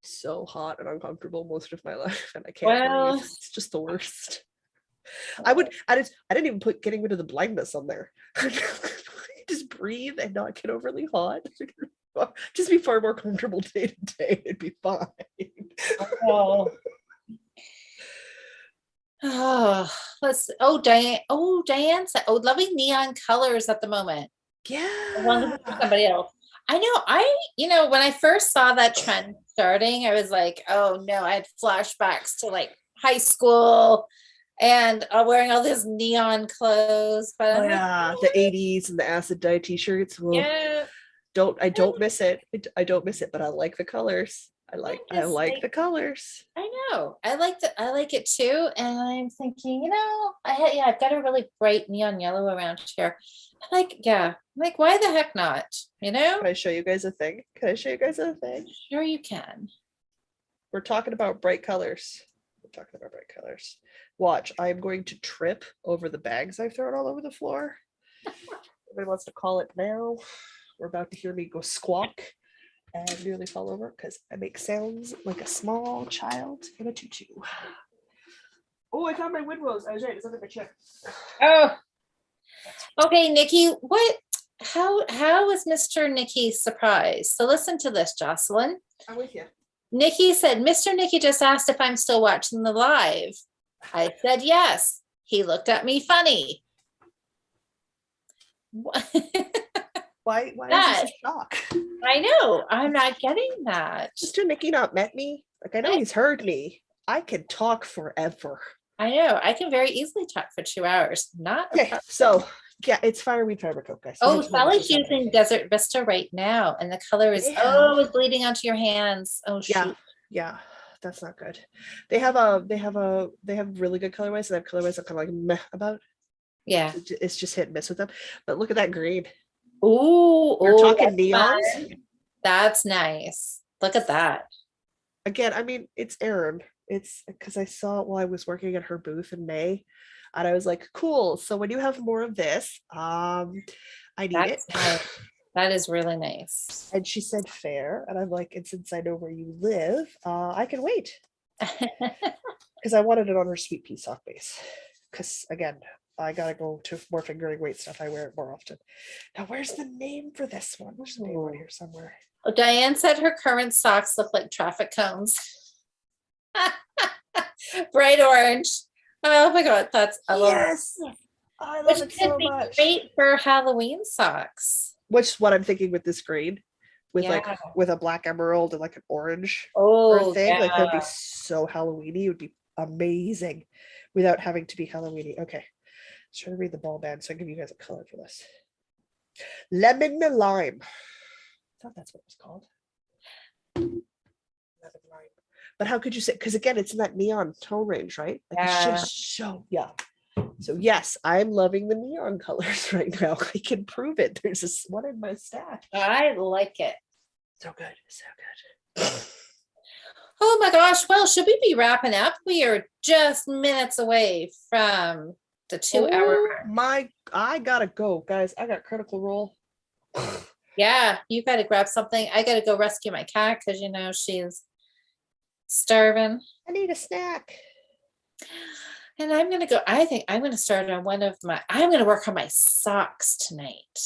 So hot and uncomfortable most of my life, and I can't Well, breathe. It's just the worst. I didn't even put getting rid of the blindness on there. Just breathe and not get overly hot. Just be far more comfortable day to day. It'd be fine. oh, oh, Diane said, oh, loving neon colors at the moment. As long as it's for Yeah. somebody else. I know, when I first saw that trend starting, I was like, oh no, I had flashbacks to like high school and wearing all these neon clothes. But Oh I'm like, yeah, the 80s and the acid dye t-shirts. Well, yeah, don't miss it. I don't miss it, but I like the colors. I just like like the colors. I know. I like it too. And I'm thinking, I've got a really bright neon yellow around here. I'm like, why the heck not? You know? Can I show you guys a thing? Can I show you guys a thing? Sure you can. We're talking about bright colors. We're talking about bright colors. Watch, I'm going to trip over the bags I've thrown all over the floor. Everybody wants to call it now. We're about to hear me go squawk and nearly fall over because I make sounds like a small child in a tutu. Oh, I found my wind rose. I was right. It's under my chair. Oh, okay, Nikki, how was Mr. Nikki surprised? So listen to this, Jocelyn. I'm with you. Nikki said, Mr. Nikki just asked if I'm still watching the live. I said yes. He looked at me funny. Why is That, this a shock? I know. I'm not getting that. Mr. Nikki not met me? Like I know he's heard me. I can talk forever. I know. I can very easily talk for 2 hours. Not a Okay, problem. so yeah, it's fireweed fiber coat, guys. Oh, Sally's using Desert Vista right now, and the color is it's bleeding onto your hands. Oh shoot. Yeah, that's not good. They have really good colorways, and they have colorways I'm kind of like meh about. Yeah. It's just hit and miss with them. But look at that green. Ooh, You're talking neons. fun. That's nice. Look at that. Again, I mean, it's Erin. It's because I saw it while I was working at her booth in May, and I was like, cool. So when you have more of this, I need it. Nice. That is really nice. And she said fair, and I'm like, and since I know where you live, I can wait because I wanted it on her sweet pea sock base. Because again, I gotta go to more fingering weight stuff. I wear it more often. Now, where's the name for this one? There's the name on here somewhere. Oh, Diane said her current socks look like traffic cones. Bright orange. Oh my god, yes. I love it so much. Great for Halloween socks. Which is what I'm thinking with this green, with with a black emerald and like an orange thing. Like that'd be so Halloweeny. It would be amazing without having to be Halloweeny. Okay, let's try to read the ball band so I can give you guys a color for this. Lemon lime. I thought that's what it was called. Lemon lime. But how could you say? Because again, it's in that neon tone range, right? Like it's just so So yes, I'm loving the neon colors right now. I can prove it. There's this one in my stash. I like it. So good, so good. Oh my gosh. Well, should we be wrapping up? We are just minutes away from the 2-hour mark. I gotta go, guys. I got Critical Role. Yeah, you gotta grab something. I gotta go rescue my cat because she's starving. I need a snack. And I'm gonna go. I think I'm gonna start on I'm gonna work on my socks tonight.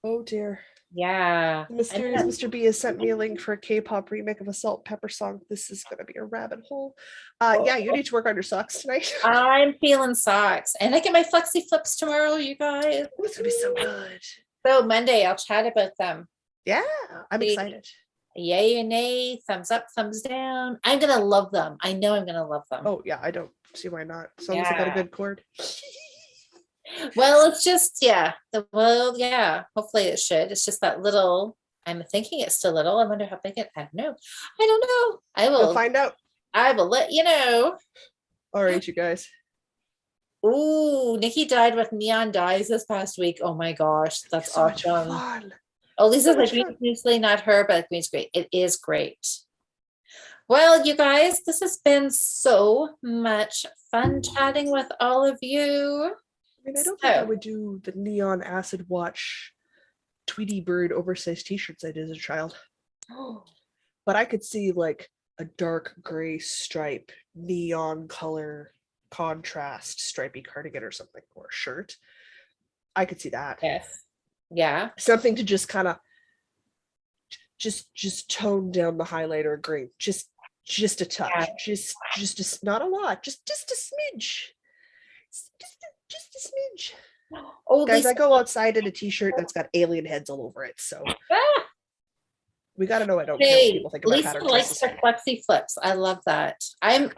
Oh dear. Yeah. The mysterious Mr. B has sent me a link for a K-pop remake of a Salt Pepper song. This is gonna be a rabbit hole. Yeah, you need to work on your socks tonight. I'm feeling socks, and I get my flexi flips tomorrow, you guys. Oh, it's gonna be so good. So Monday, I'll chat about them. Yeah, I'm excited. Yay or nay, thumbs up, thumbs down. I'm gonna love them. I know I'm gonna love them. Oh yeah, I don't see why not. As long as I got a good cord. Well, it's just, yeah, yeah, hopefully it should. It's just that little, I'm thinking it's still little. I wonder how big it, I don't know. I don't know. You'll find out. I will let you know. All right, you guys. Ooh, Nikki died with neon dyes this past week. Oh my gosh, that's So much awesome. fun. Oh, Lisa's So much like, fun. usually not her, but green's great. It is great. Well, you guys, this has been so much fun chatting with all of you. I mean, I don't think I So, would do the neon acid watch Tweety Bird oversized t-shirts I did as a child. But I could see like a dark gray stripe, neon color contrast stripy cardigan or something, or a shirt. I could see that. yes. Yeah. Something to just kind of just tone down the highlighter green. Just a touch. Yeah. Just not a lot. Just a smidge. Just a smidge. Oh, Guys, Lisa. I go outside in a t-shirt that's got alien heads all over it, so Ah, we got to know I don't care what hey, people think of my Lisa pattern likes choices. her flexi flips. I love that. I'm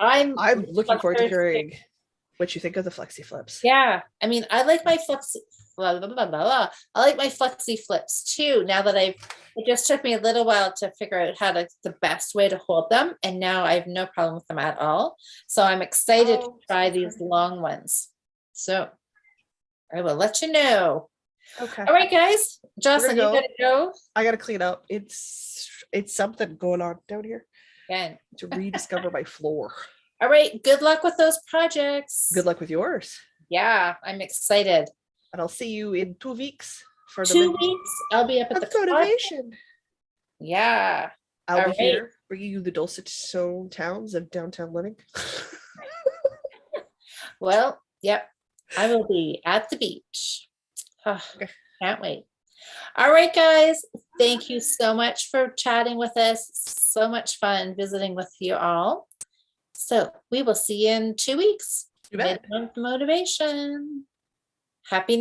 Looking forward to hearing what you think of the flexi flips. Yeah, I mean, I like my flexi. Blah, blah, blah, blah, blah. I like my flexi flips too. Now that it just took me a little while to figure out how to the best way to hold them, and now I have no problem with them at all. So I'm excited to try these long ones. So I will let you know. Okay. All right, guys. Jocelyn, you gotta go. I gotta clean up. It's something going on down here. Again. To rediscover my floor. All right. Good luck with those projects. Good luck with yours. Yeah, I'm excited. And I'll see you in 2 weeks for the 2 weeks. I'll be up at the motivation. Yeah. I'll be here bringing you the dulcet tones of downtown living. Well, yep. I will be at the beach. Oh, Okay. Can't wait. All right, guys. Thank you so much for chatting with us. So much fun visiting with you all. So we will see you in 2 weeks. You bet. Mid-month motivation. Happy